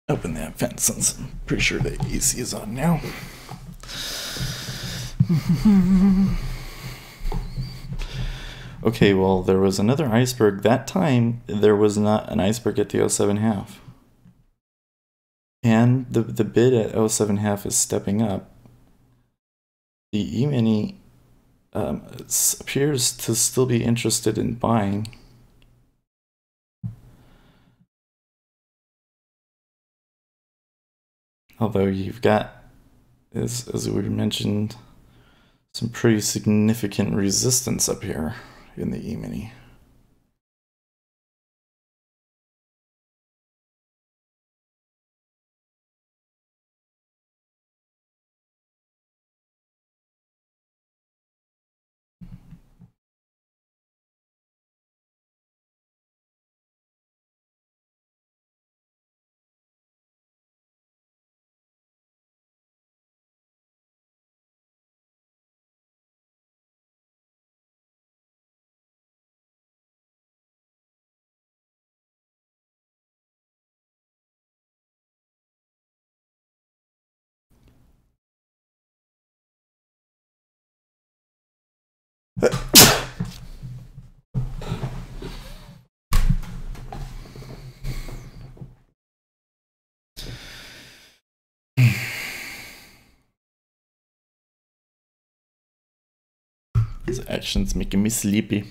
Open that vent since I'm pretty sure the AC is on now. Okay, well, there was another iceberg. That time, there was not an iceberg at the 07.5. And the bid at 07.5 is stepping up. The E-mini appears to still be interested in buying. Although you've got, as we mentioned, some pretty significant resistance up here in the E-mini. These actions making me sleepy.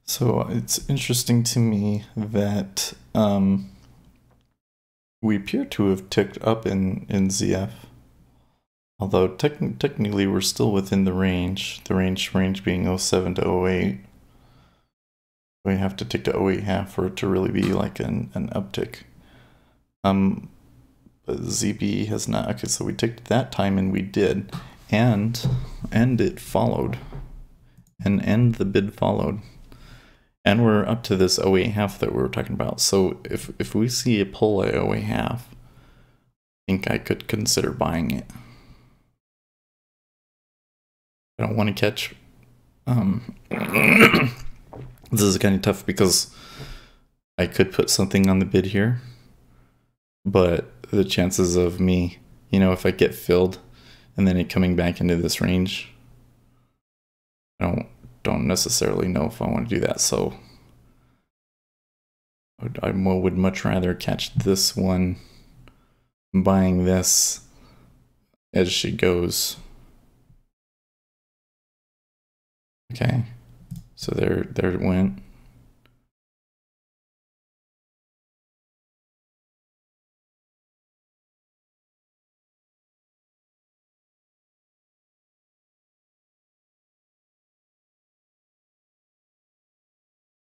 So it's interesting to me that we appear to have ticked up in ZF. Although technically we're still within the range being 07 to 08. We have to tick to 08.5 for it to really be like an uptick. But ZB has not. Okay, so we ticked that time and we did. And it followed. And the bid followed. And we're up to this 08.5 that we were talking about. So if we see a pull at 08.5, I think I could consider buying it. I don't want to catch. This is kind of tough because I could put something on the bid here, but the chances of me, if I get filled and then it coming back into this range, I don't necessarily know if I want to do that. So I would much rather catch this one, buying this as she goes. Okay, so there it went.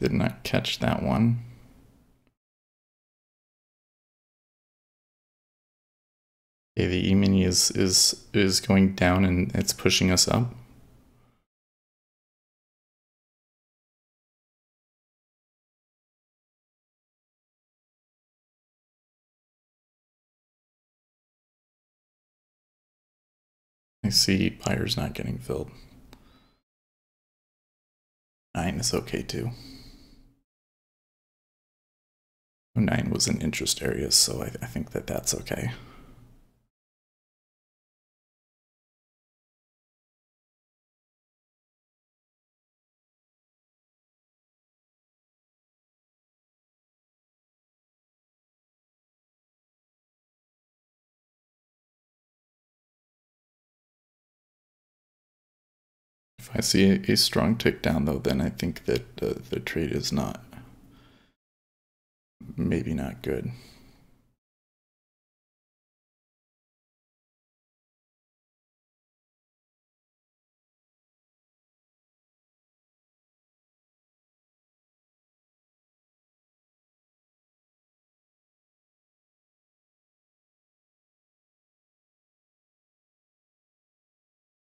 Did not catch that one. Okay, the E-mini is going down and it's pushing us up. see buyers not getting filled. 9 is okay too. 9 was in interest areas, so I think that that's okay. If I see a strong tick down, though, then I think that the trade is maybe not good.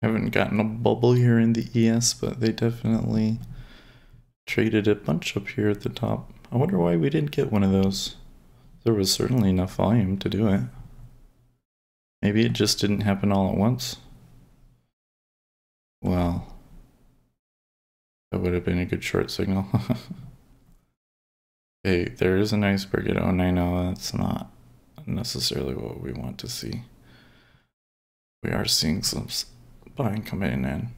Haven't gotten a bubble here in the ES, but they definitely traded a bunch up here at the top. I wonder why we didn't get one of those. There was certainly enough volume to do it. Maybe it just didn't happen all at once. Well, that would have been a good short signal. Hey, there is an iceberg at 090. That's not necessarily what we want to see. We are seeing some buying coming in.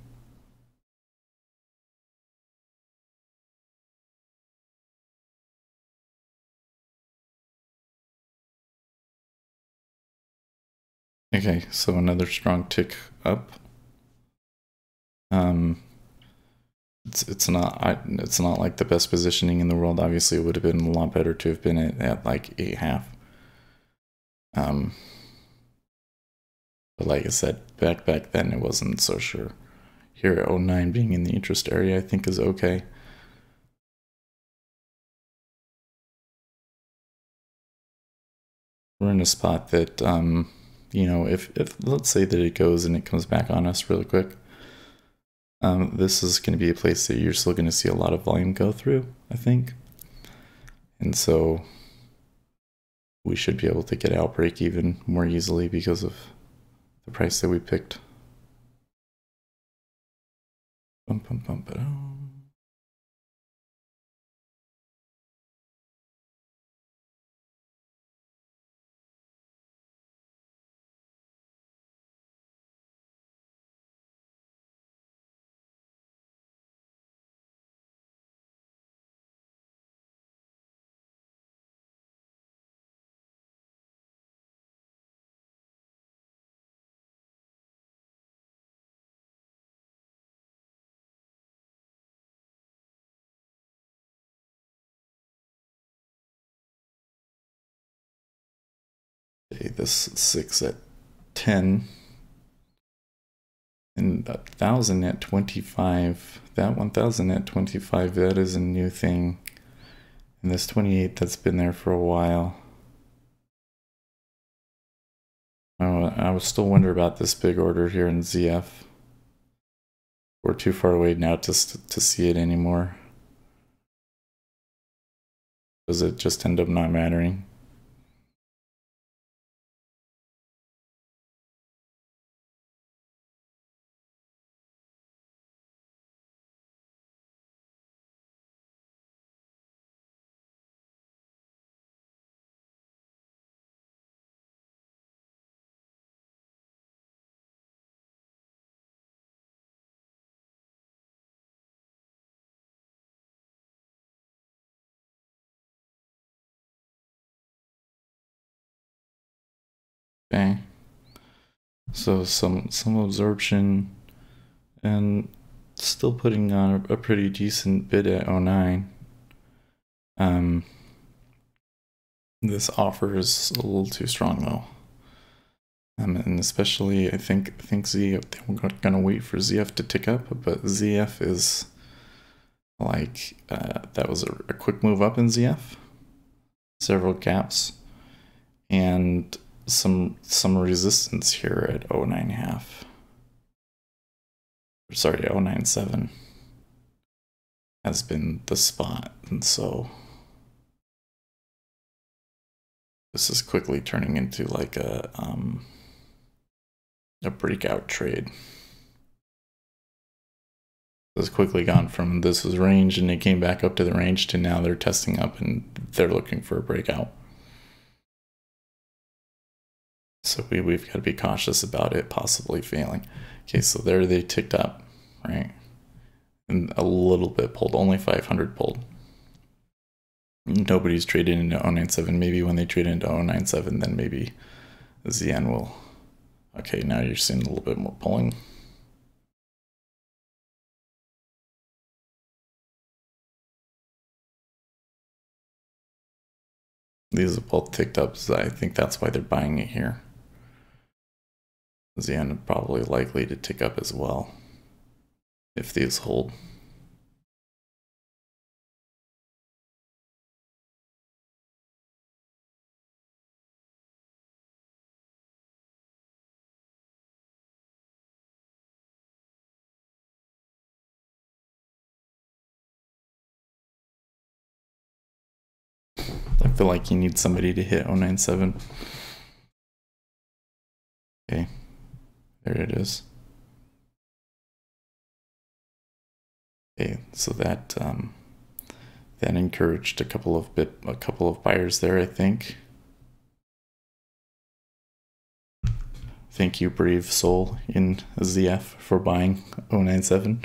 Okay, so another strong tick up. It's not like the best positioning in the world. Obviously, it would have been a lot better to have been at like 8.5. But like I said, back then it wasn't so sure. Here at 09 being in the interest area, I think is okay. We're in a spot that you know, if let's say that it goes and it comes back on us really quick, this is going to be a place that you're still going to see a lot of volume go through, I think. And so we should be able to get out break even more easily because of the price that we picked. Bum, bum, bum, ba-dum. Okay, this 6 at 10 and 1,000 at 25. That 1,000 at 25, that is a new thing. And this 28, that's been there for a while. I was still wondering about this big order here in ZF. We're too far away now to see it anymore. Does it just end up not mattering? Okay. So some absorption and still putting on a pretty decent bid at 09. This offer is a little too strong though. And especially I think ZF, we're gonna wait for ZF to tick up, but ZF is like that was a quick move up in ZF, several gaps, and some resistance here at 09.5. Sorry, 097 has been the spot, and so this is quickly turning into like a a breakout trade. It's quickly gone from this is range and it came back up to the range to now they're testing up and they're looking for a breakout. So we've got to be cautious about it possibly failing. Okay, so there they ticked up, right? And a little bit pulled, only 500 pulled. Nobody's traded into 097. Maybe when they trade into 097, then maybe the yen will. Okay, now you're seeing a little bit more pulling. These have both ticked up, so I think that's why they're buying it here. The yen is probably likely to tick up as well if these hold. I feel like you need somebody to hit 097. Okay, there it is. Okay, so that that encouraged a couple of buyers there, I think. Thank you, brave soul in ZF, for buying 097.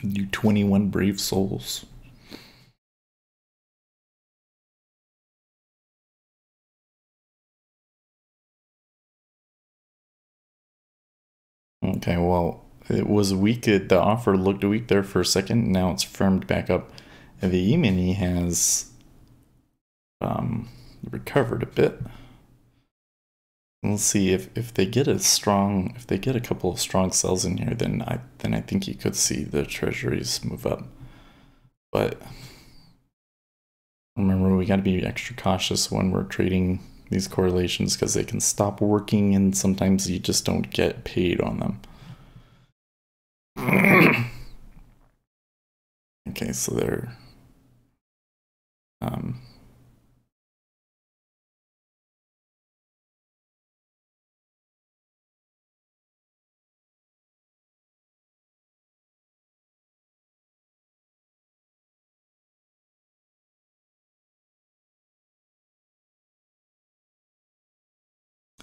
You 21 brave souls. Okay, well, it was weak. The offer looked weak there for a second. Now it's firmed back up. And the E-mini has recovered a bit. We'll see if they get a couple of strong sells in here, then I think you could see the treasuries move up. But remember, we got to be extra cautious when we're trading these correlations because they can stop working and sometimes you just don't get paid on them. Okay, so they're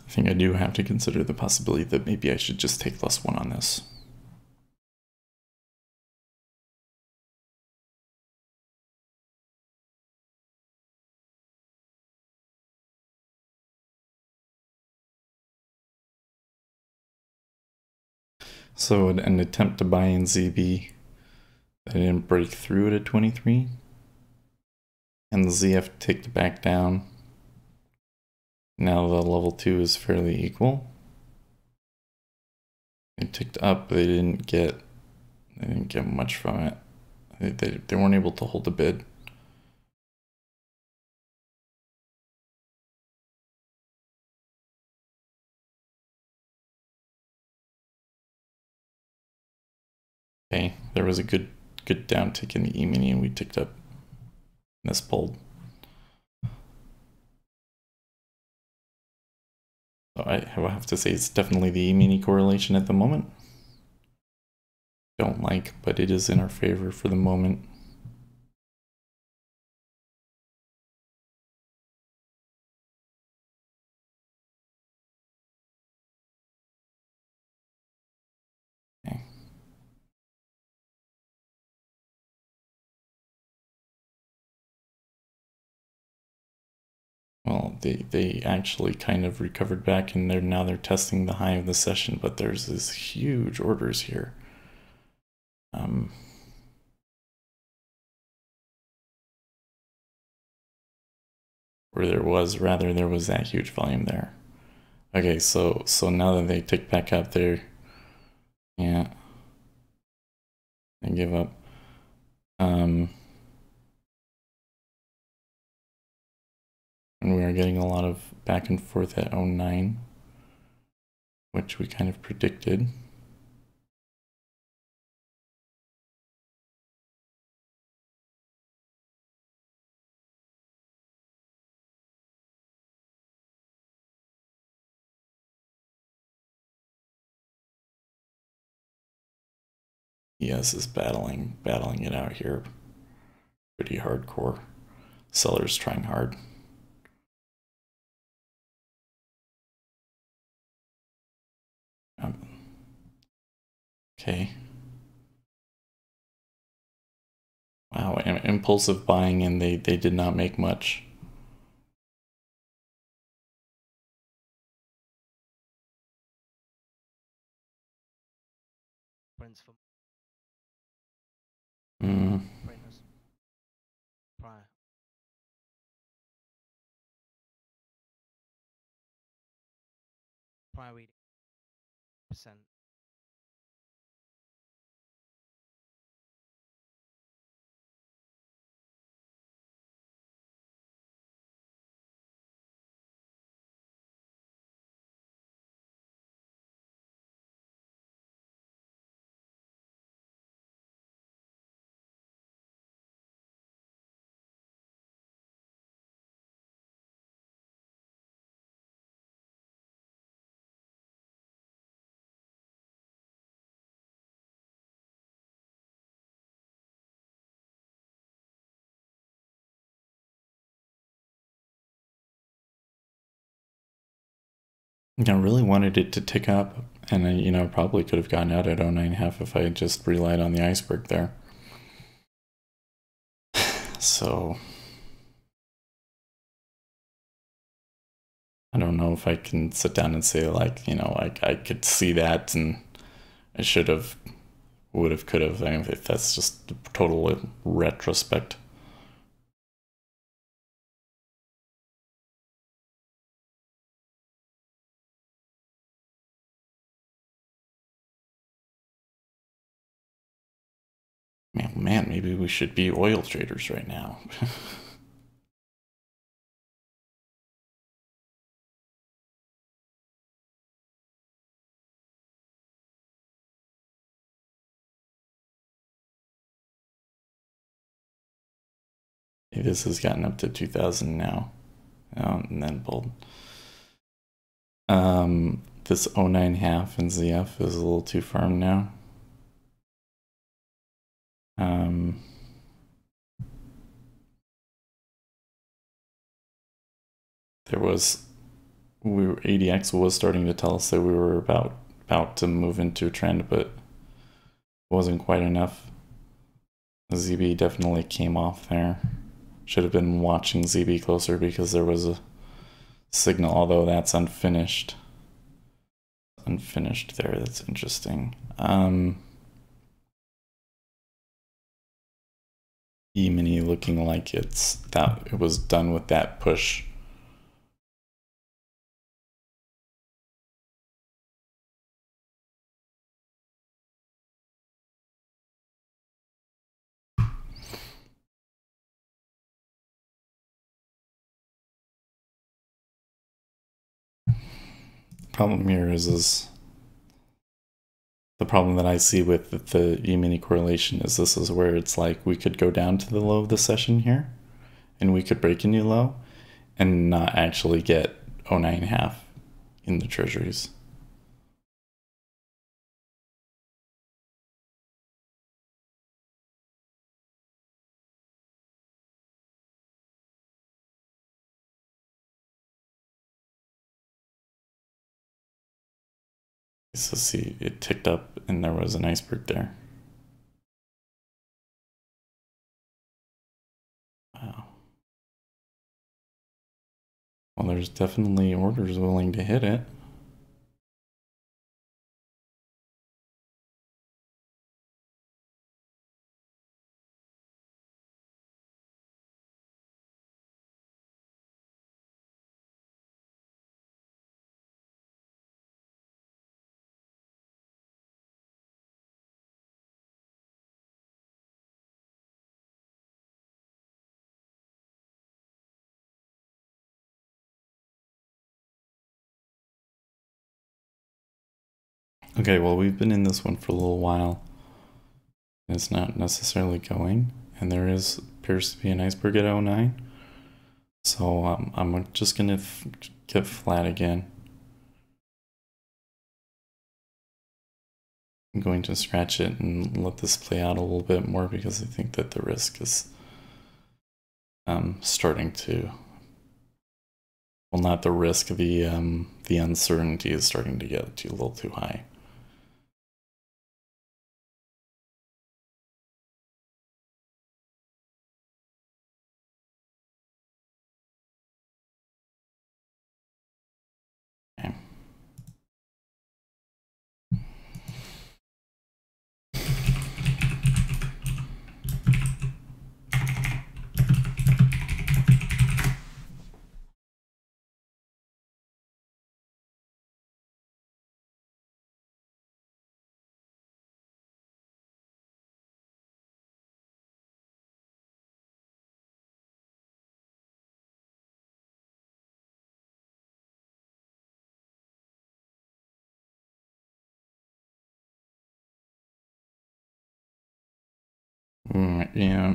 I think I do have to consider the possibility that maybe I should just take +1 on this. So an attempt to buy in ZB that didn't break through it at 23. And the ZF ticked back down. Now the level 2 is fairly equal. They ticked up, but they didn't get much from it. They weren't able to hold the bid. Okay, there was a good downtick in the E-mini and we ticked up. This pulled. So I have to say it's definitely the E-mini correlation at the moment. Don't like, but it is in our favor for the moment. Okay. Well, they actually kind of recovered back and now they're testing the high of the session, but there's this huge orders here. Where there was that huge volume there. Okay, so now that they tick back up there, yeah, they give up. And we are getting a lot of back and forth at 09, which we kind of predicted. ES is battling it out here. Pretty hardcore. Sellers trying hard. Okay. Wow, impulsive buying, and they did not make much. Prints for Mm. printers prior. Prior reading percent. I really wanted it to tick up, and I, probably could have gotten out at 09.5 if I had just relied on the iceberg there. So I don't know if I can sit down and say, like, I could see that and I should have, would have, could have. I mean, if that's just total retrospect. Man, maybe we should be oil traders right now. This has gotten up to 2000 now, and then pulled. This 09.5 and ZF is a little too firm now. There was, ADX was starting to tell us that we were about to move into a trend, but it wasn't quite enough. ZB definitely came off there. Should have been watching ZB closer because there was a signal, although that's unfinished. Unfinished there, that's interesting. E-mini looking like it was done with that push. Problem here is the problem that I see with the E-mini correlation is this is where it's like we could go down to the low of the session here and we could break a new low and not actually get 09.5 in the treasuries. So see, it ticked up and there was an iceberg there. Wow. Well, there's definitely orders willing to hit it. Okay, well, we've been in this one for a little while. It's not necessarily going, and there appears to be an iceberg at 09. So I'm just gonna get flat again. I'm going to scratch it and let this play out a little bit more because I think that the risk is starting to, well, not the risk, the uncertainty is starting to get a little too high. Okay. Yeah.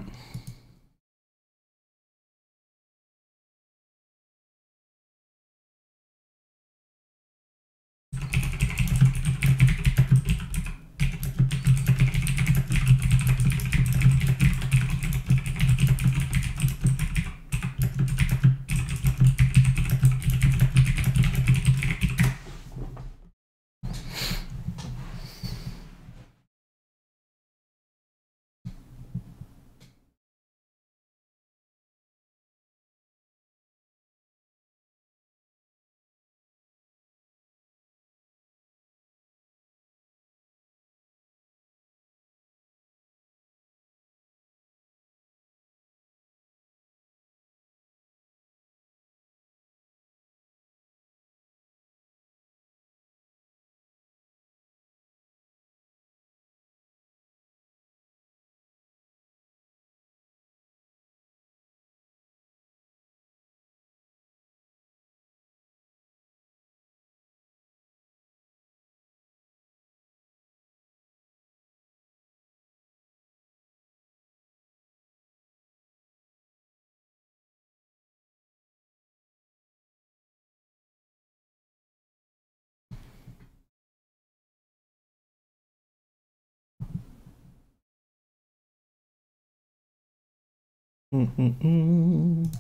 Mm-mm-mm.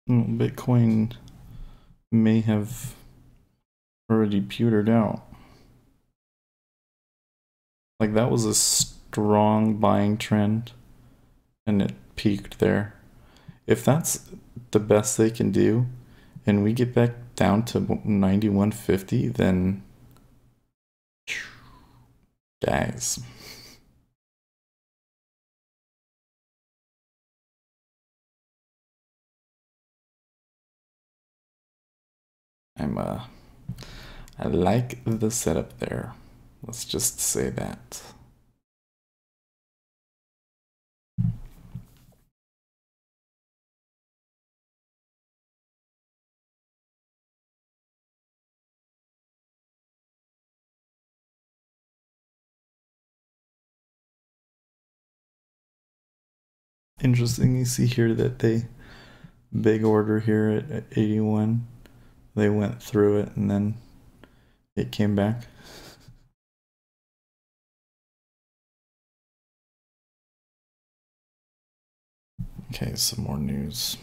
Bitcoin may have already petered out. Like, that was a strong buying trend and it peaked there. If that's the best they can do and we get back down to 9150, then guys, I like the setup there. Let's just say that. Interesting, you see here that they big order here at 81. They went through it and then it came back. Okay, some more news.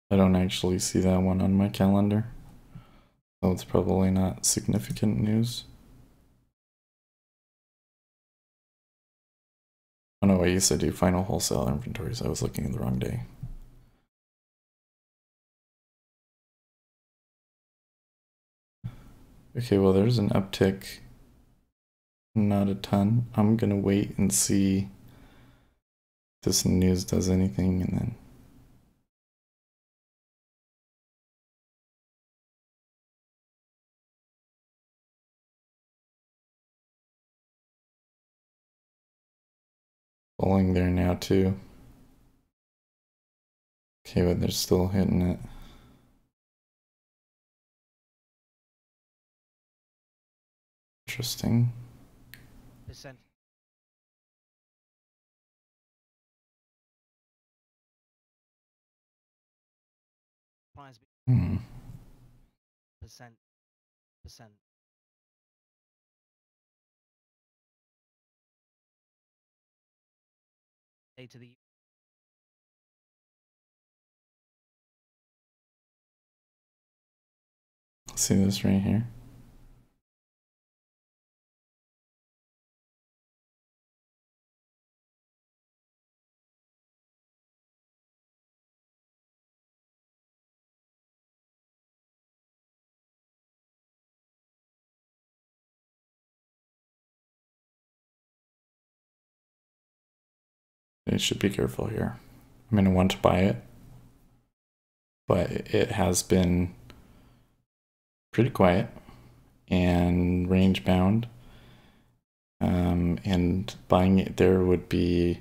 I don't actually see that one on my calendar, so it's probably not significant news. Oh no, I used to do final wholesale inventories. I was looking at the wrong day. Okay, well, there's an uptick. Not a ton. I'm gonna wait and see if this news does anything and then. Falling there now too. Okay, but they're still hitting it. Interesting. Percent. Price Hmm. percent. A to the See this right here? You should be careful here. I'm going to want to buy it, but it has been pretty quiet and range bound. And buying it there would be,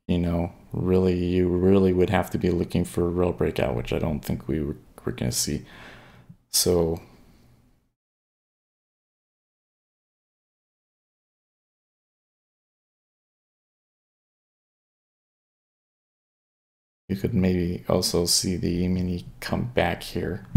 you know, you really would have to be looking for a real breakout, which I don't think we're going to see. So you could maybe also see the E-mini come back here.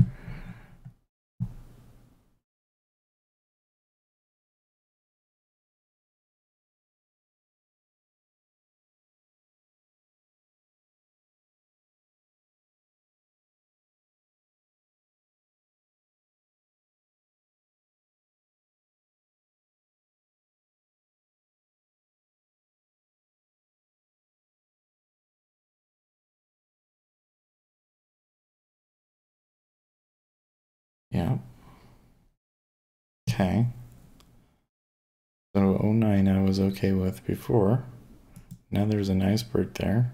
Yeah. Okay. So 09 I was okay with before. Now there's a nice bird there.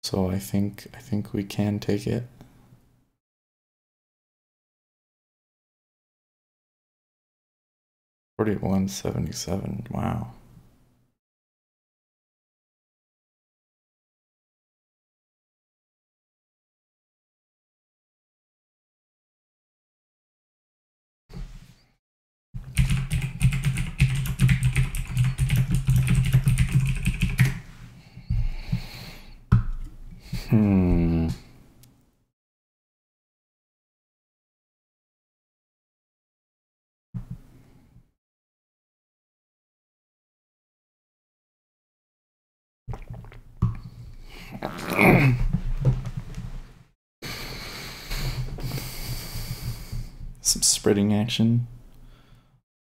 So I think we can take it. 41.77. Wow. Hmm. Some spreading action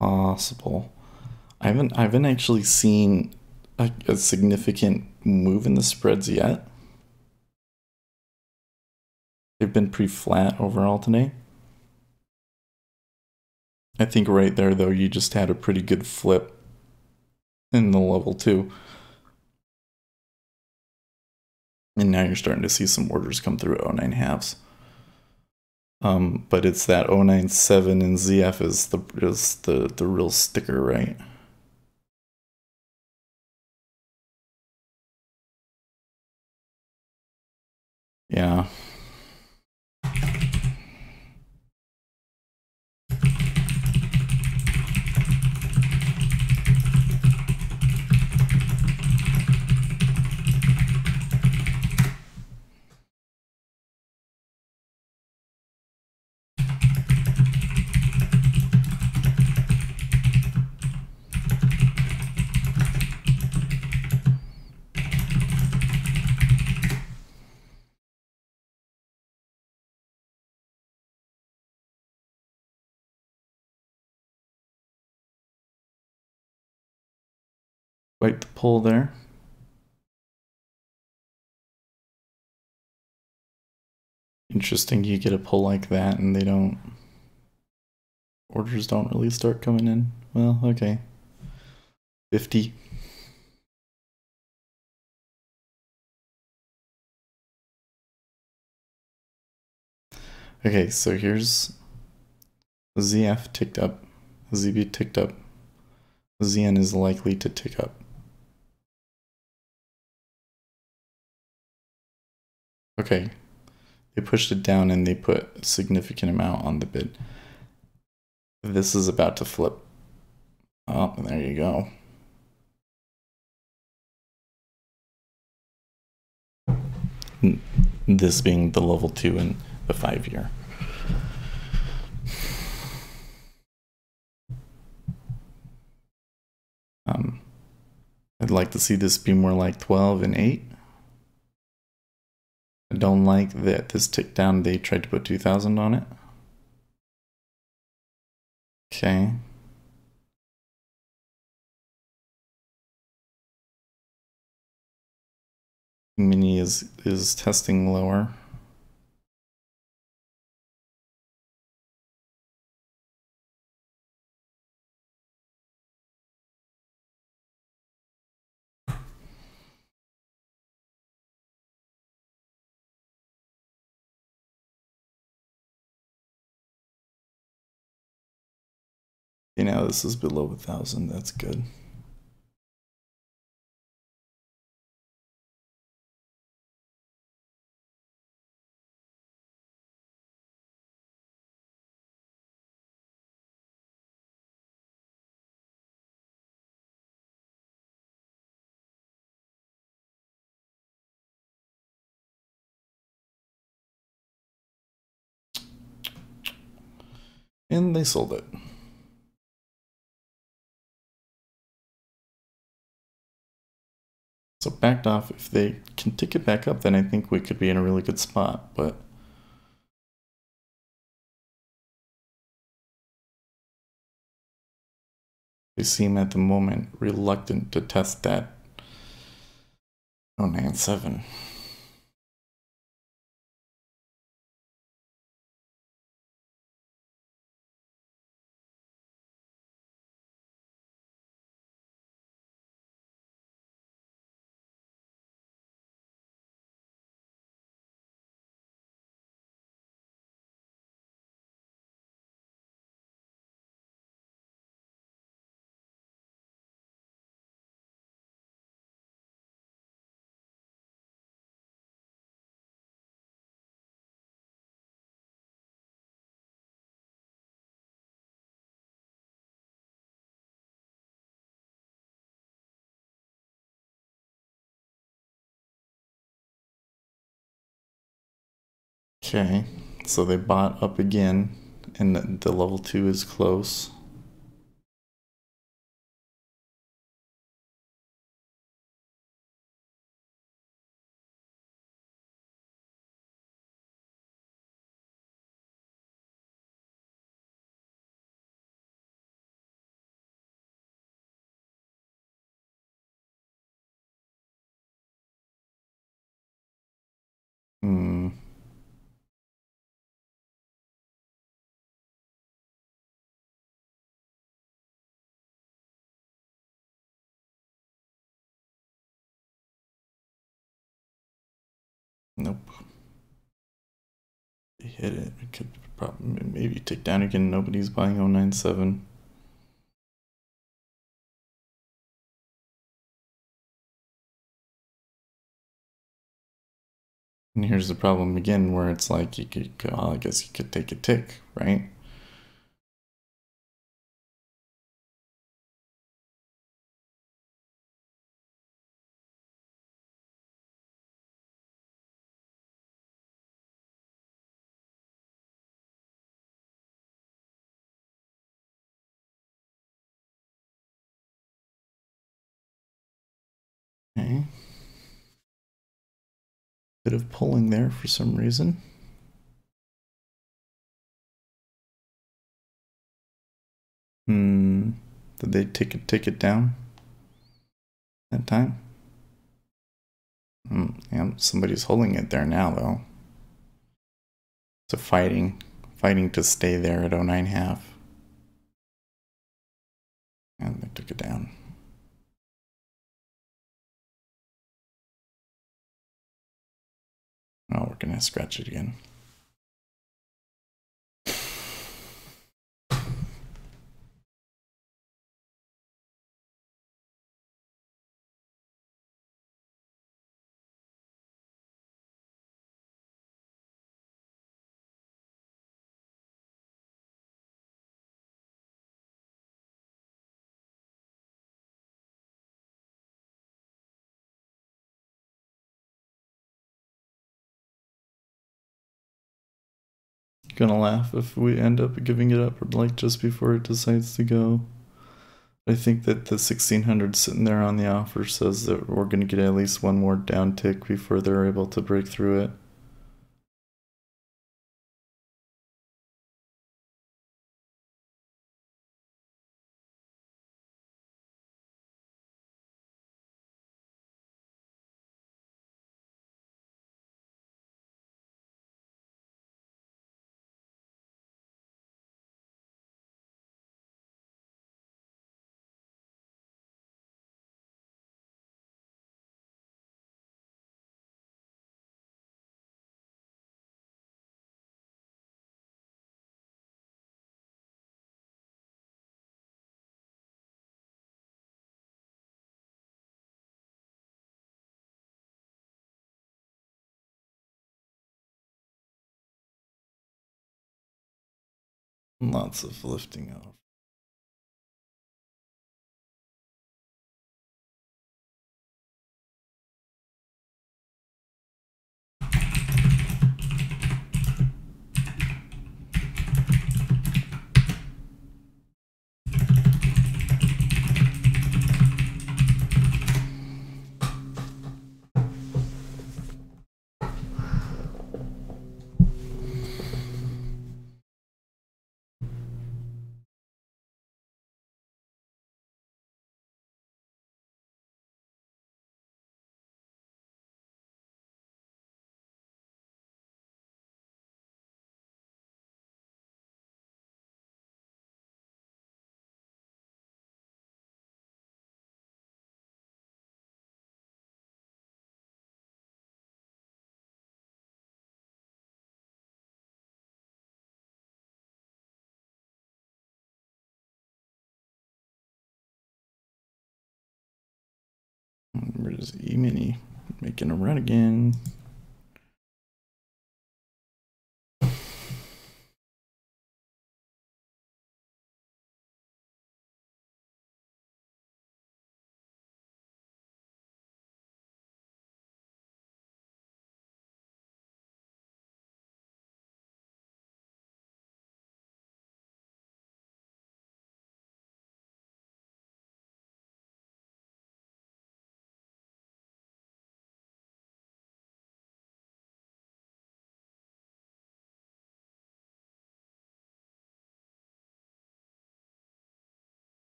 possible. I haven't actually seen a significant move in the spreads yet. They've been pretty flat overall today. I think right there though you just had a pretty good flip in the level 2. And now you're starting to see some orders come through at 09 halves. But it's that 097 and ZF is the real sticker, right? Yeah. Right the pull there. Interesting, you get a pull like that and orders don't really start coming in. Well, okay. 50. Okay, so here's ZF ticked up, ZB ticked up, ZN is likely to tick up. Okay, they pushed it down and they put a significant amount on the bid. This is about to flip. Oh, there you go. This being the level 2 and the 5-year. I'd like to see this be more like 12 and 8. I don't like that this ticked down. They tried to put 2,000 on it. Okay. Mini is testing lower. You know, this is below 1,000. That's good. And they sold it. So backed off. If they can tick it back up, then I think we could be in a really good spot. But they seem at the moment reluctant to test that 097. Okay, so they bought up again, and the level 2 is close. Hmm. Nope. They hit it. It could probably maybe tick down again. Nobody's buying 097. And here's the problem again, where it's like you could, well, I guess you could take a tick, right? Okay. Bit of pulling there for some reason. Hmm. Did they take it down that time? Yeah, somebody's holding it there now though. So fighting to stay there at 0.9. And they took it down. Oh, we're gonna scratch it again. Gonna laugh if we end up giving it up like just before it decides to go. I think that the 1600 sitting there on the offer says that we're gonna get at least one more down tick before they're able to break through it. Lots of lifting off. Where's E-mini? Making a run again.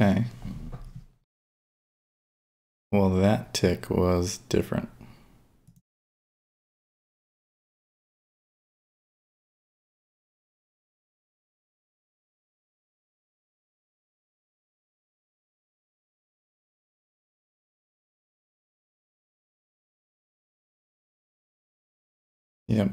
Okay. Well, that tick was different. Yep.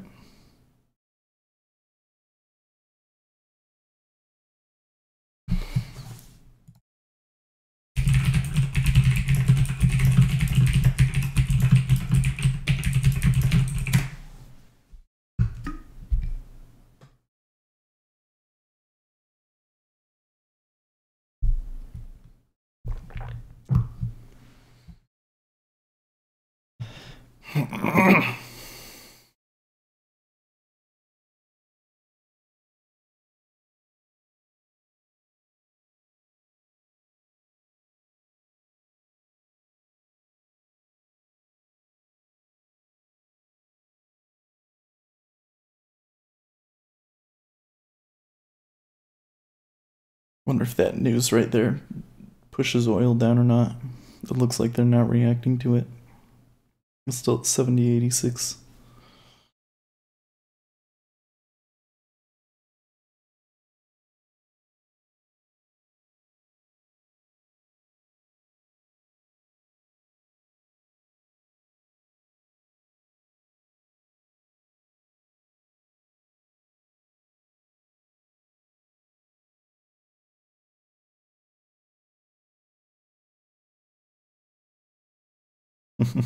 Wonder if that news right there pushes oil down or not. It looks like they're not reacting to it. It's still at 70.86.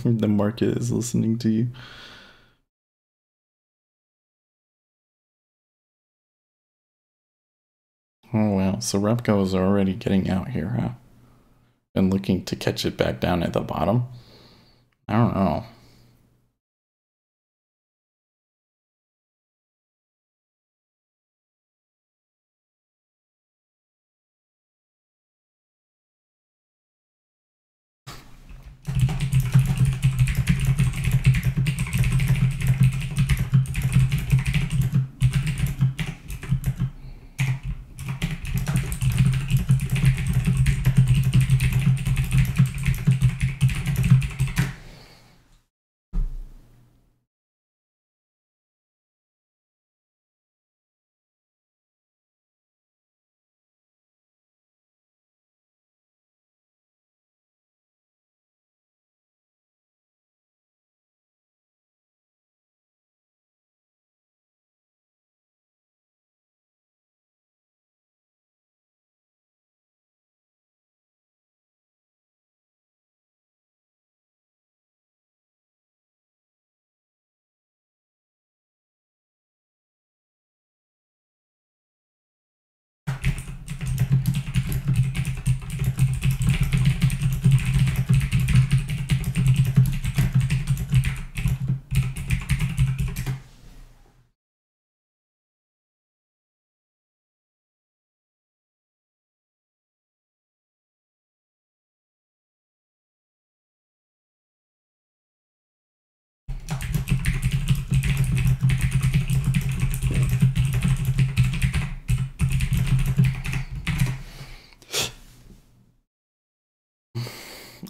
The market is listening to you. Oh wow, so Repco is already getting out here, huh? and looking to catch it back down at the bottom. I don't know.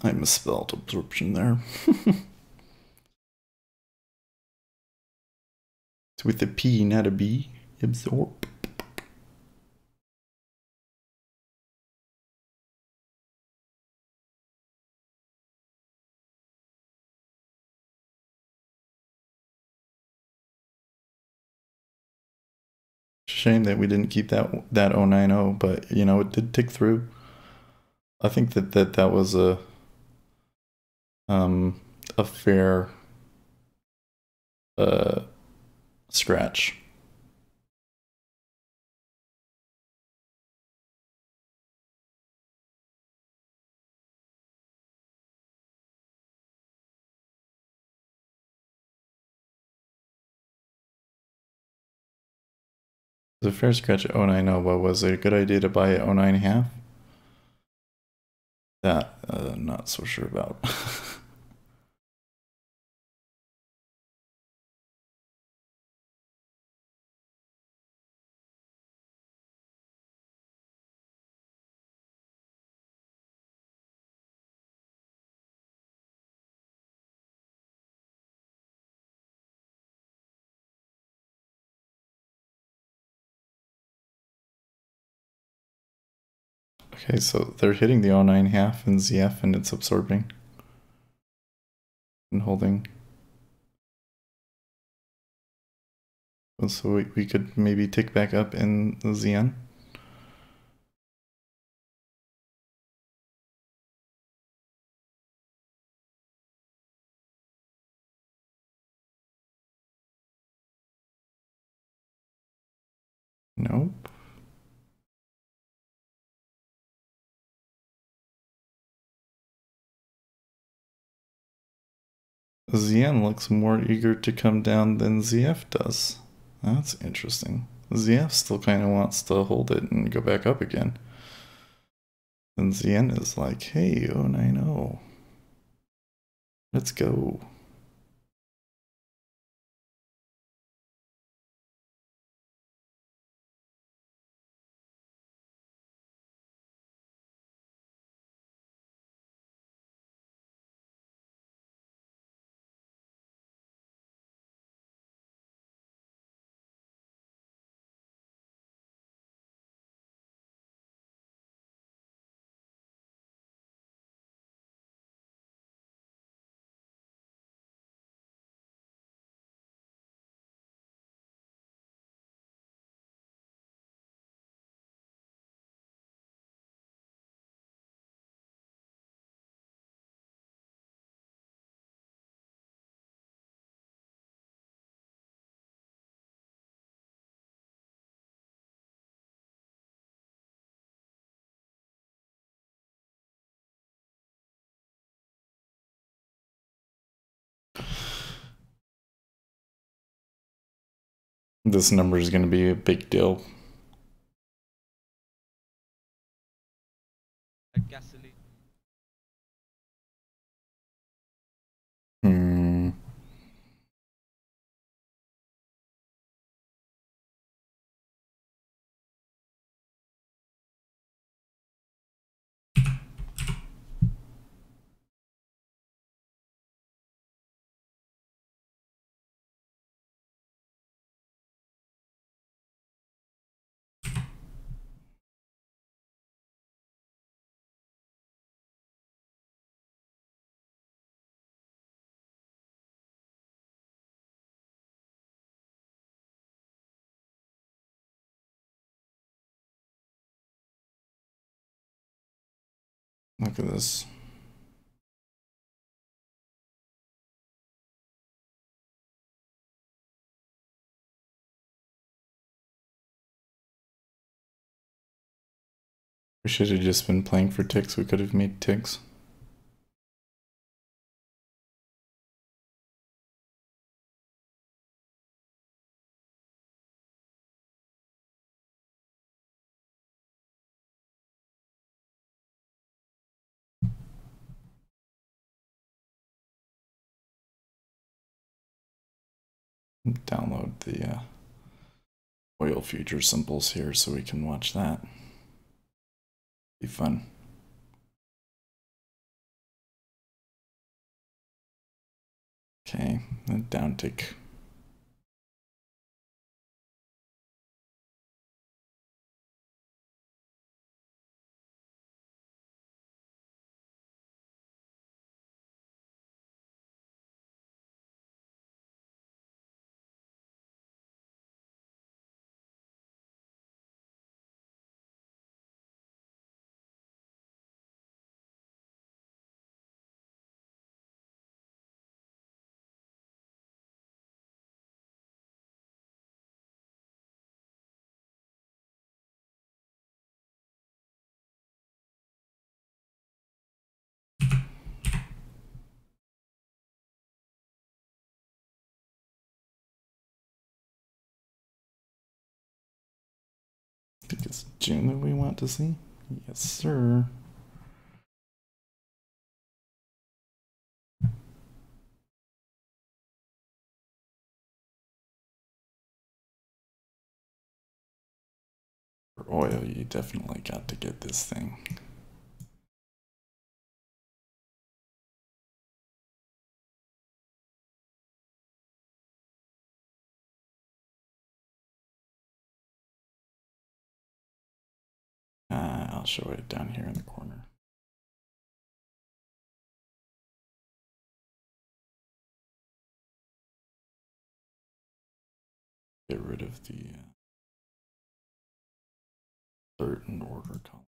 I misspelled absorption there. It's with a P, not a B. Absorb. Shame that we didn't keep that 090, but you know, it did tick through. I think that was a fair scratch. It was a fair scratch at 090, but was it a good idea to buy at 0.9.5? That I'm not so sure about. Okay, so they're hitting the 0.9.5 and ZF, and it's absorbing and holding. So we could maybe tick back up in the ZN. Nope. ZN looks more eager to come down than ZF does. That's interesting. ZF still kind of wants to hold it and go back up again. And ZN is like, hey, 090. Let's go. This number is going to be a big deal. Gasoline. Hmm. Look at this. We should have just been playing for ticks. We could have made ticks. Download the oil future symbols here so we can watch that. Be fun. Okay, then down tick. I think it's June that we want to see. Yes, sir. For oil, you definitely got to get this thing. I'll show it down here in the corner. Get rid of the certain order column.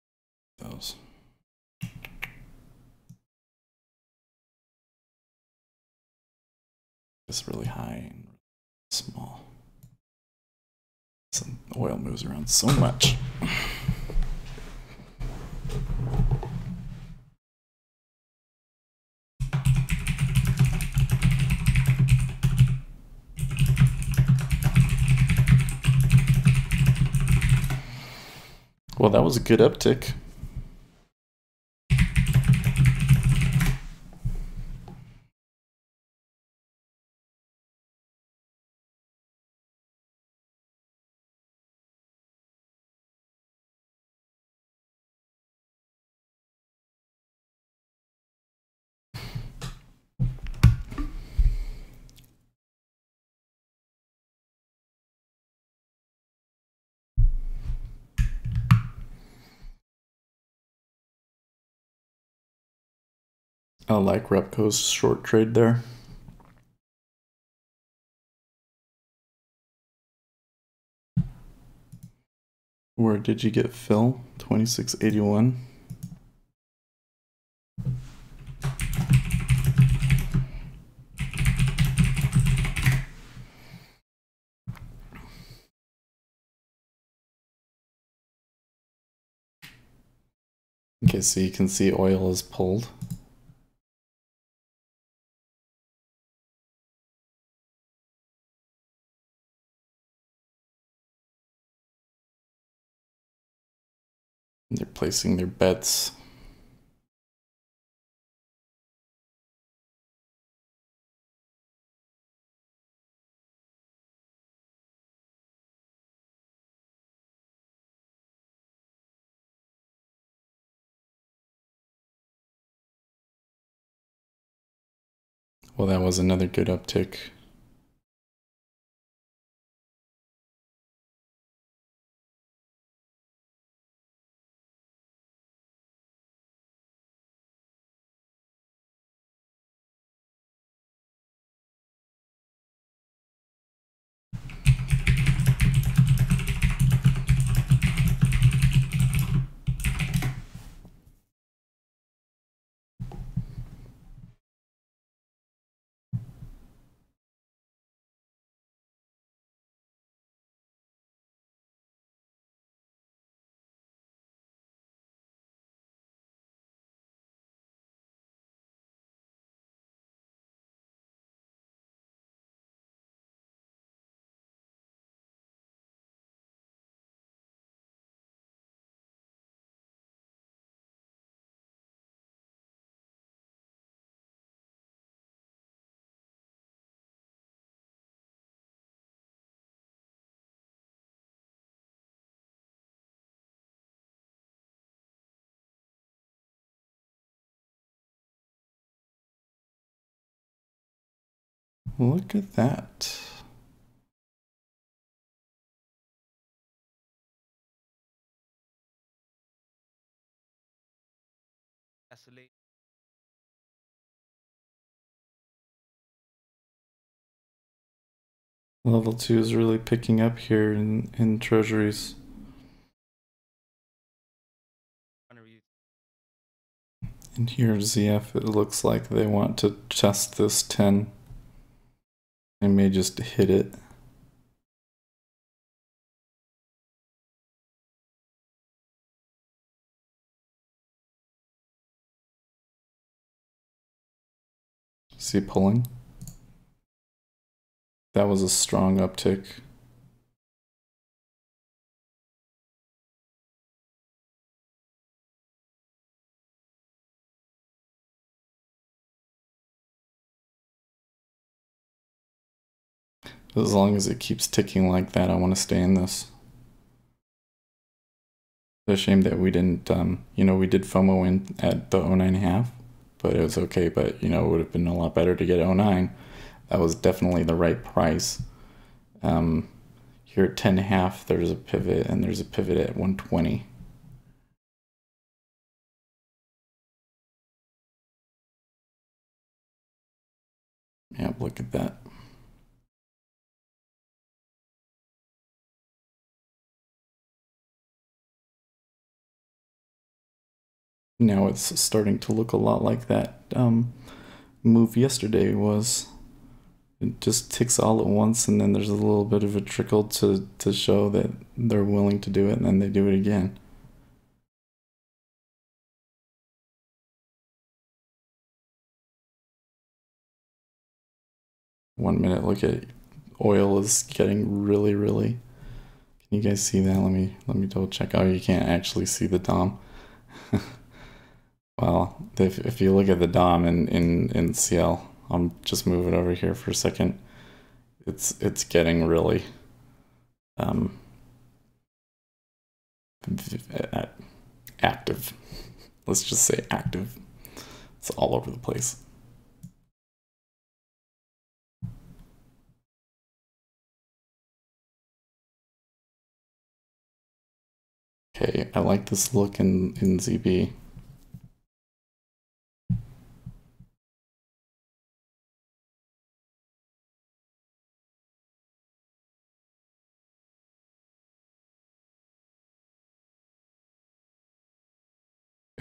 Those. It's really high and small. Some oil moves around so much. Well, that was a good uptick. I like Repco's short trade there. Where did you get Phil? 2681. Okay, so you can see oil is pulled. They're placing their bets. Well, that was another good uptick. Look at that. Level 2 is really picking up here in Treasuries. And here ZF, it looks like they want to test this 10. They may just hit it. See pulling? That was a strong uptick. As long as it keeps ticking like that, I want to stay in this. It's a shame that we didn't, we did FOMO in at the 09.5, but it was okay. But, it would have been a lot better to get 09. That was definitely the right price. Here at 10.5, there's a pivot, and there's a pivot at 120. Yeah, look at that. Now it's starting to look a lot like that move yesterday was. It just ticks all at once, and then there's a little bit of a trickle to show that they're willing to do it, and then they do it again. One minute, look at oil is getting really, really. Can you guys see that? Let me double check. Oh, you can't actually see the DOM. Well, if you look at the DOM in CL, I'll just move it over here for a second. It's getting really active. Let's just say active. It's all over the place. Okay, I like this look in ZB.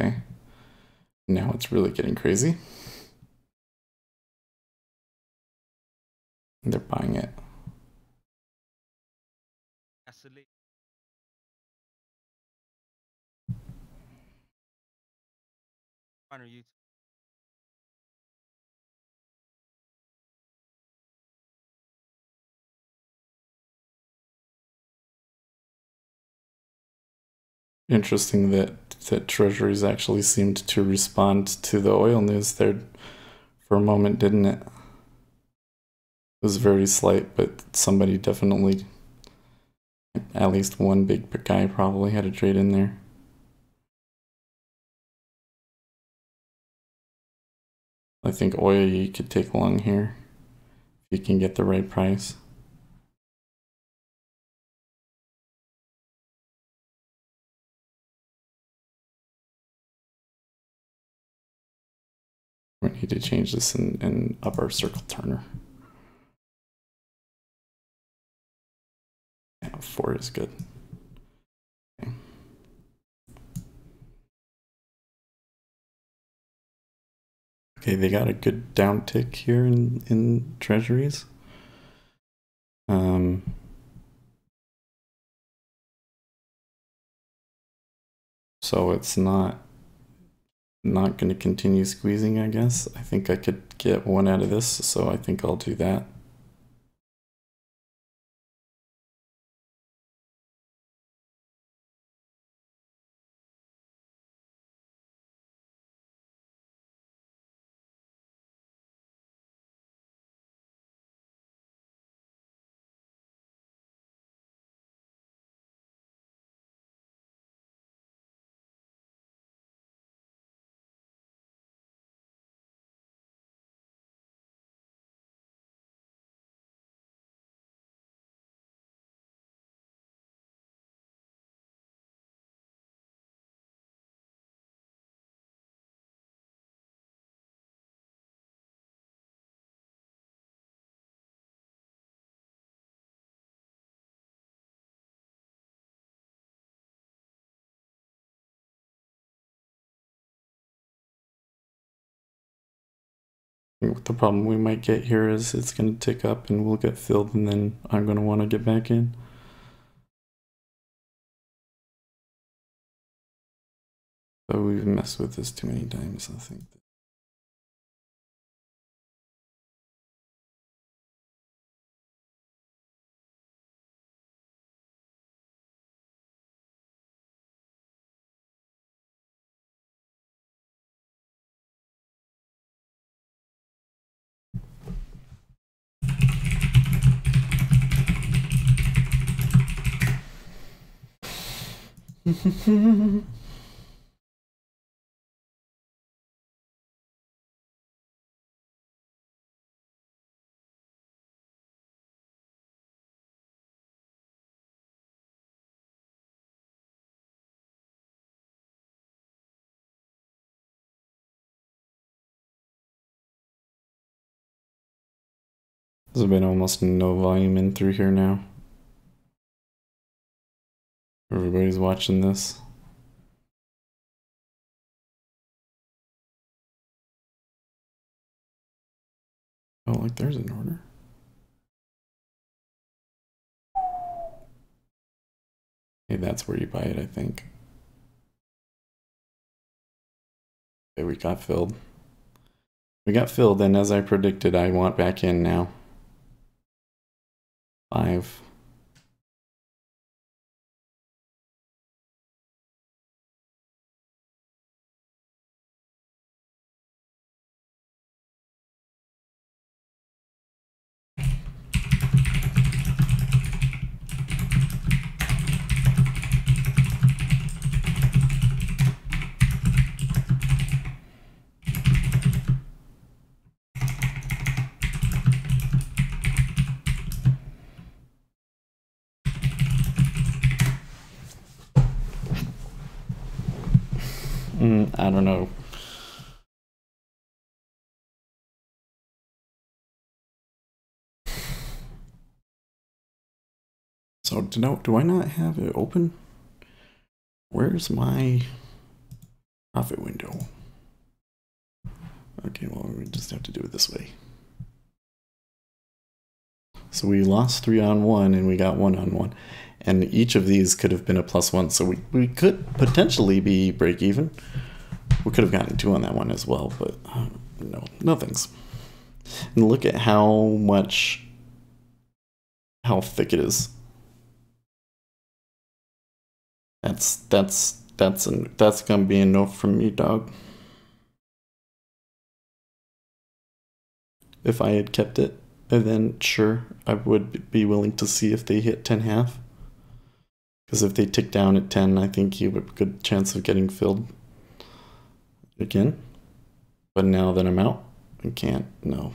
Okay, now it's really getting crazy. They're buying it. interesting that Treasuries actually seemed to respond to the oil news there for a moment, didn't it? It was very slight, but somebody definitely, at least one big guy probably had a trade in there. I think oil you could take long here if you can get the right price. We need to change this and up our circle turner. Yeah, 4 is good. Okay. Okay, they got a good downtick here in Treasuries. So it's not going to continue squeezing, I guess. I think I could get one out of this, so I think I'll do that. The problem we might get here is it's going to tick up and we'll get filled, and then I'm going to want to get back in. So we've messed with this too many times, I think. There's been almost no volume in through here now. Everybody's watching this. Oh, like there's an order. Hey, that's where you buy it, I think. Okay, we got filled. We got filled, and as I predicted, I want back in now. 5. I don't know. So do I not have it open? Where's my profit window? Okay, well, we just have to do it this way. So we lost 3 on 1 and we got 1 on 1. And each of these could have been a +1. So we could potentially be break even. We could have gotten 2 on that one as well, but no, nothing's. And look at how thick it is. That's That's gonna be a no from me, dog. If I had kept it, and then sure, I would be willing to see if they hit 10.5. Because if they tick down at 10, I think you have a good chance of getting filled again. But now that I'm out, I can't, no.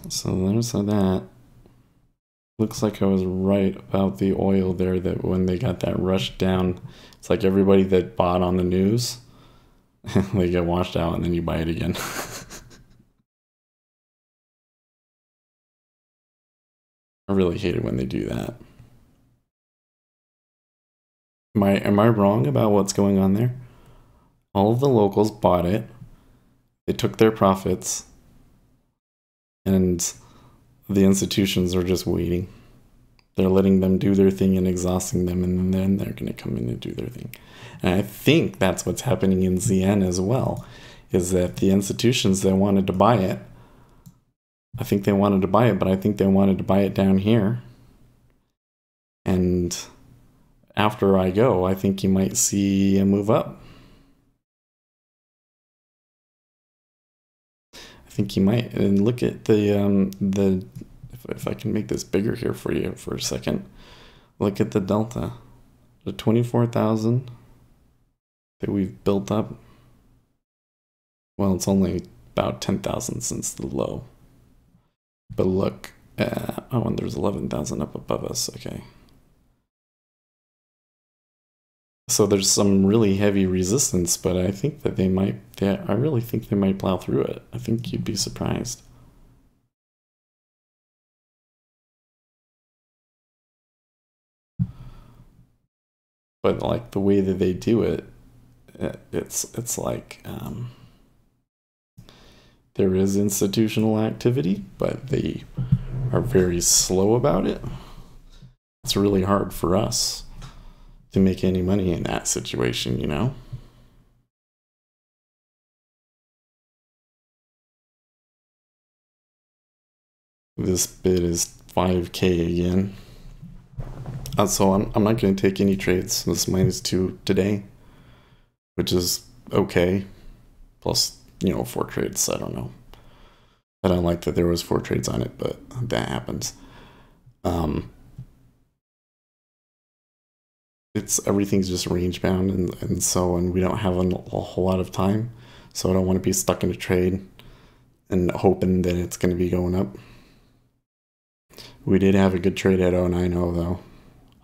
So there's that. Looks like I was right about the oil there, that when they got that rush down, it's like everybody that bought on the news, they get washed out and then you buy it again. I really hate it when they do that. Am I wrong about what's going on there? All of the locals bought it. They took their profits. And the institutions are just waiting. They're letting them do their thing and exhausting them, and then they're going to come in and do their thing. And I think that's what's happening in ZN as well, is that the institutions that wanted to buy it, I think they wanted to buy it, but I think they wanted to buy it down here. And after I go, I think you might see a move up. I think you might. And look at the if I can make this bigger here for you for a second. Look at the delta. The 24,000 that we've built up. Well, it's only about 10,000 since the low. But look, oh, and there's 11,000 up above us. Okay. So there's some really heavy resistance, but I think that I really think they might plow through it. I think you'd be surprised. But like the way that they do it, it's like there is institutional activity, but they are very slow about it. It's really hard for us to make any money in that situation, you know? This bid is 5K again. So I'm not going to take any trades. This -2 today, which is okay. Plus, 4 trades. I don't know. I don't like that there was 4 trades on it, but that happens. Everything's just range bound, and we don't have a whole lot of time, so I don't want to be stuck in a trade and hoping that it's going to be going up. We did have a good trade at 090 though.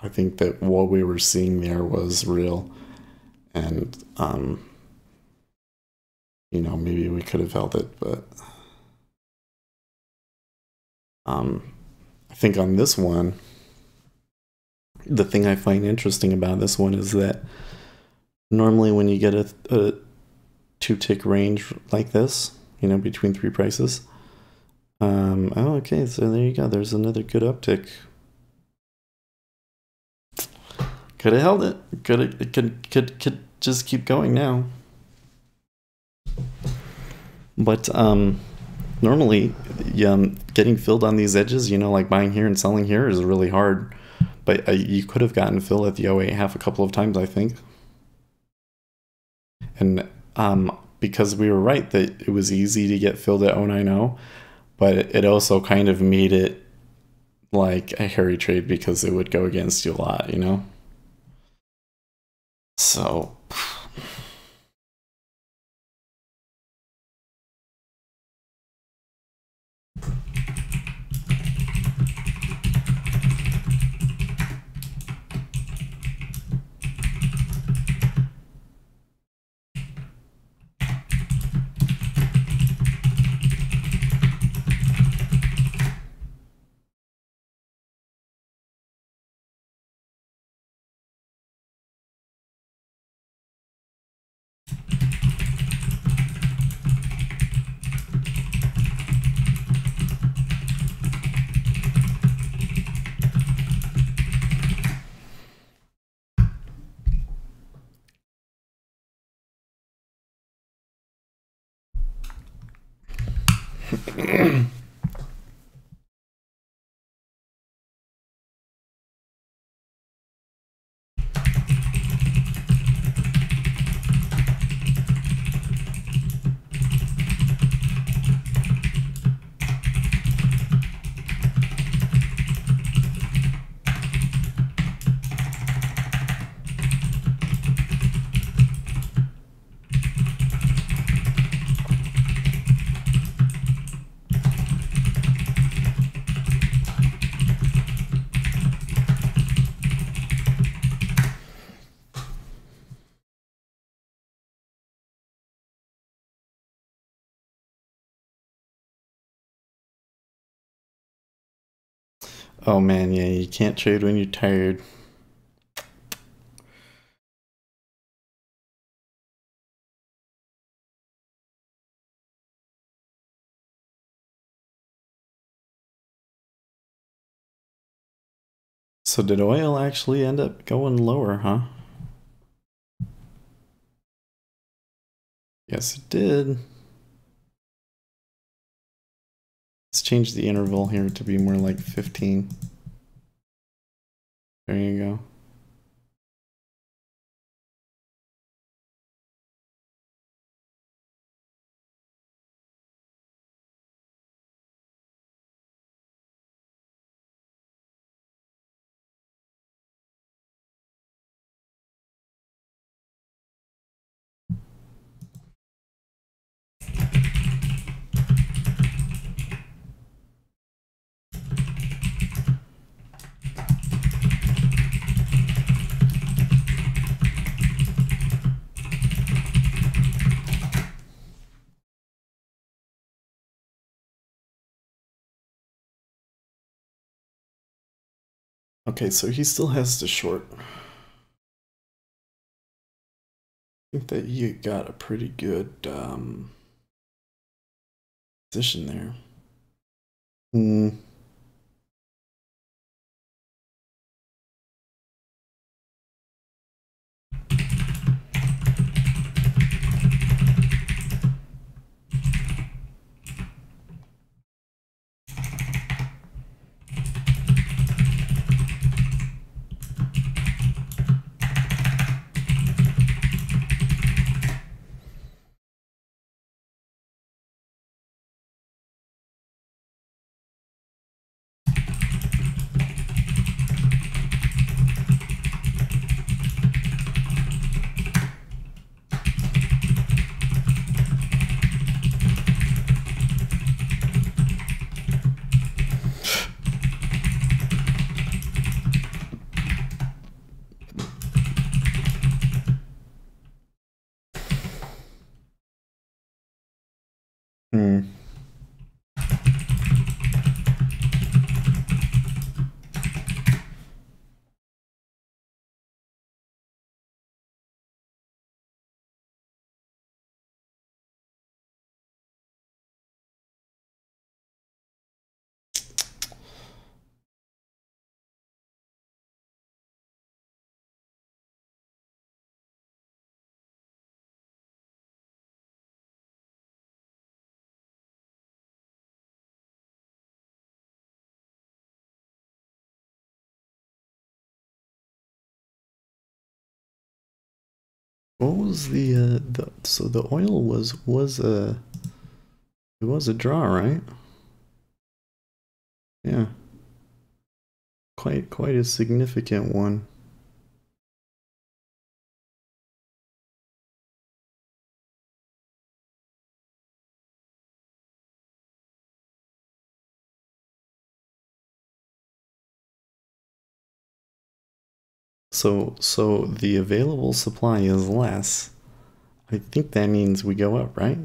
I think that what we were seeing there was real, and maybe we could have held it, but I think on this one, the thing I find interesting about this one is that normally when you get a 2-tick range like this, between 3 prices, oh, okay, so there you go. There's another good uptick. Could have held it. Could just keep going now. But normally, getting filled on these edges, like buying here and selling here, is really hard. But you could have gotten fill at the 08 half a couple of times, I think. And because we were right that it was easy to get filled at 090, but it also kind of made it like a hairy trade because it would go against you a lot, So Oh man, yeah, you can't trade when you're tired. So did oil actually end up going lower, huh? Yes, it did. Let's change the interval here to be more like 15. There you go. Okay, so he still has to short. I think that you got a pretty good position there. What was the so the oil was it was a draw, right? Yeah. Quite a significant one. So the available supply is less. I think that means we go up, right?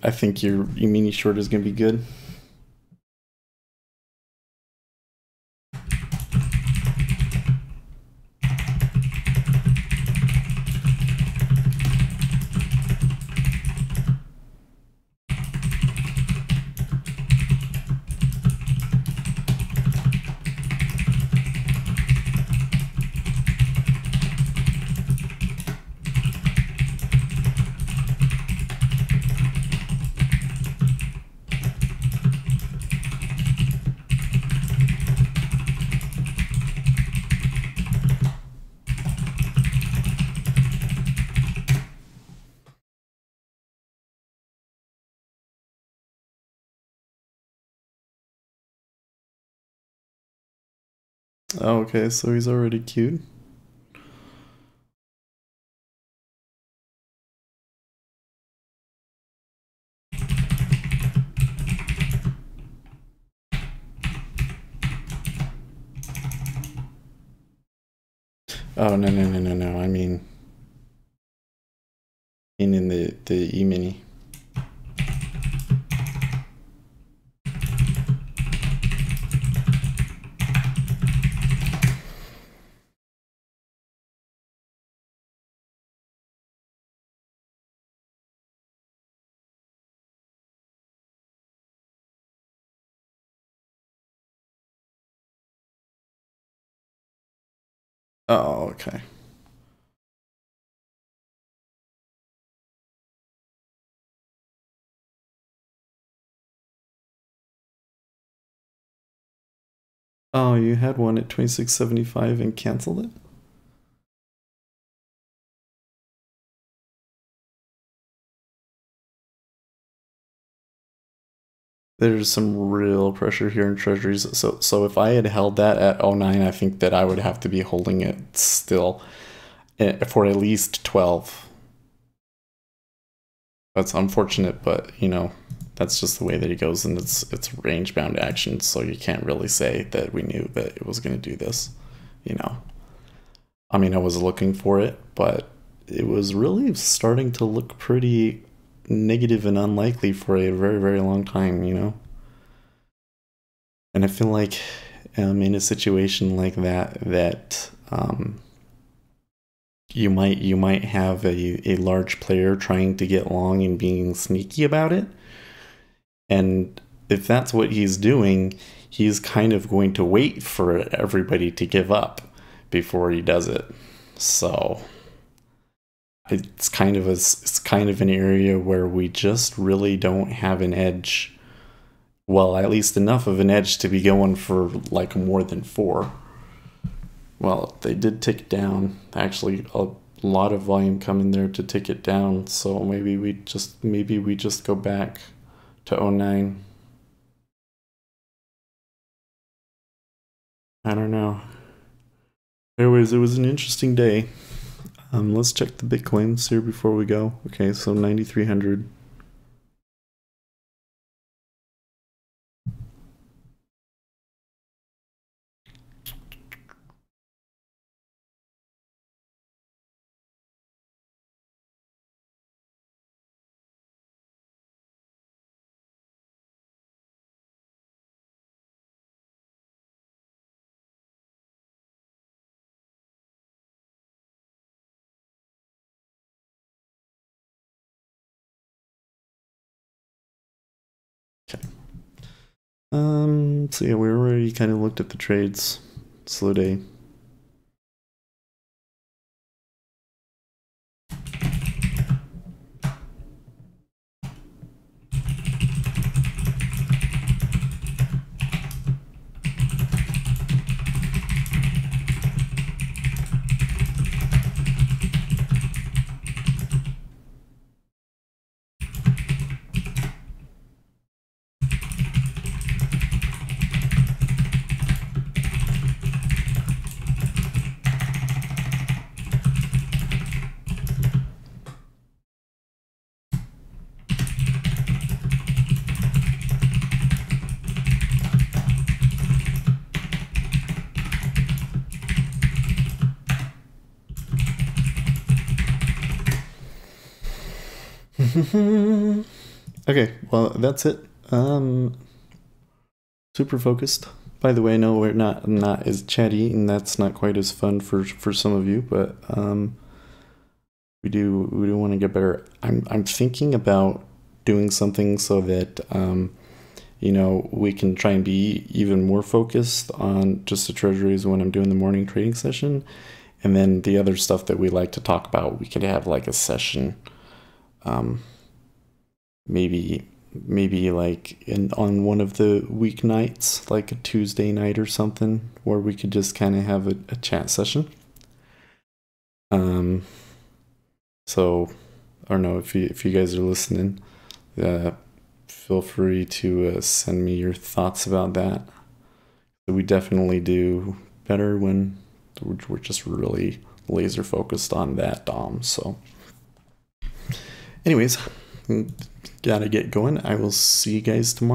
I think your mini short is gonna be good. Oh, okay, so he's already queued. Oh, no. I mean in the E-mini. Oh, okay. Oh, you had one at 26.75 and canceled it? There's some real pressure here in Treasuries. So if I had held that at 09, I think that I would have to be holding it still for at least 12. That's unfortunate, but that's just the way that it goes, and it's range bound action, so you can't really say that we knew that it was going to do this. I mean, I was looking for it, but it was really starting to look pretty negative and unlikely for a very, very long time. And I feel like in a situation like that you might have a large player trying to get long and being sneaky about it. And if that's what he's doing, he's kind of going to wait for everybody to give up before he does it. So it's kind of an area where we just really don't have an edge. Well, at least enough of an edge to be going for like more than 4. Well, they did tick down. Actually, a lot of volume coming there to tick it down. So maybe we just go back to 09. I don't know. Anyways, it was an interesting day. Let's check the Bitcoins here before we go. Okay, so 9,300. Okay. So yeah, we already kind of looked at the trades. Slow day. Okay, well that's it. Super focused. By the way, no, we're not as chatty, and that's not quite as fun for some of you, but we do want to get better. I'm thinking about doing something so that we can try and be even more focused on just the treasuries when I'm doing the morning trading session, and then the other stuff that we like to talk about, we could have like a session, maybe like on one of the weeknights, like a Tuesday night or something, where we could just kind of have a chat session. So I don't know if you guys are listening, feel free to send me your thoughts about that. We definitely do better when we're just really laser focused on that DOM. So anyways, gotta get going. I will see you guys tomorrow.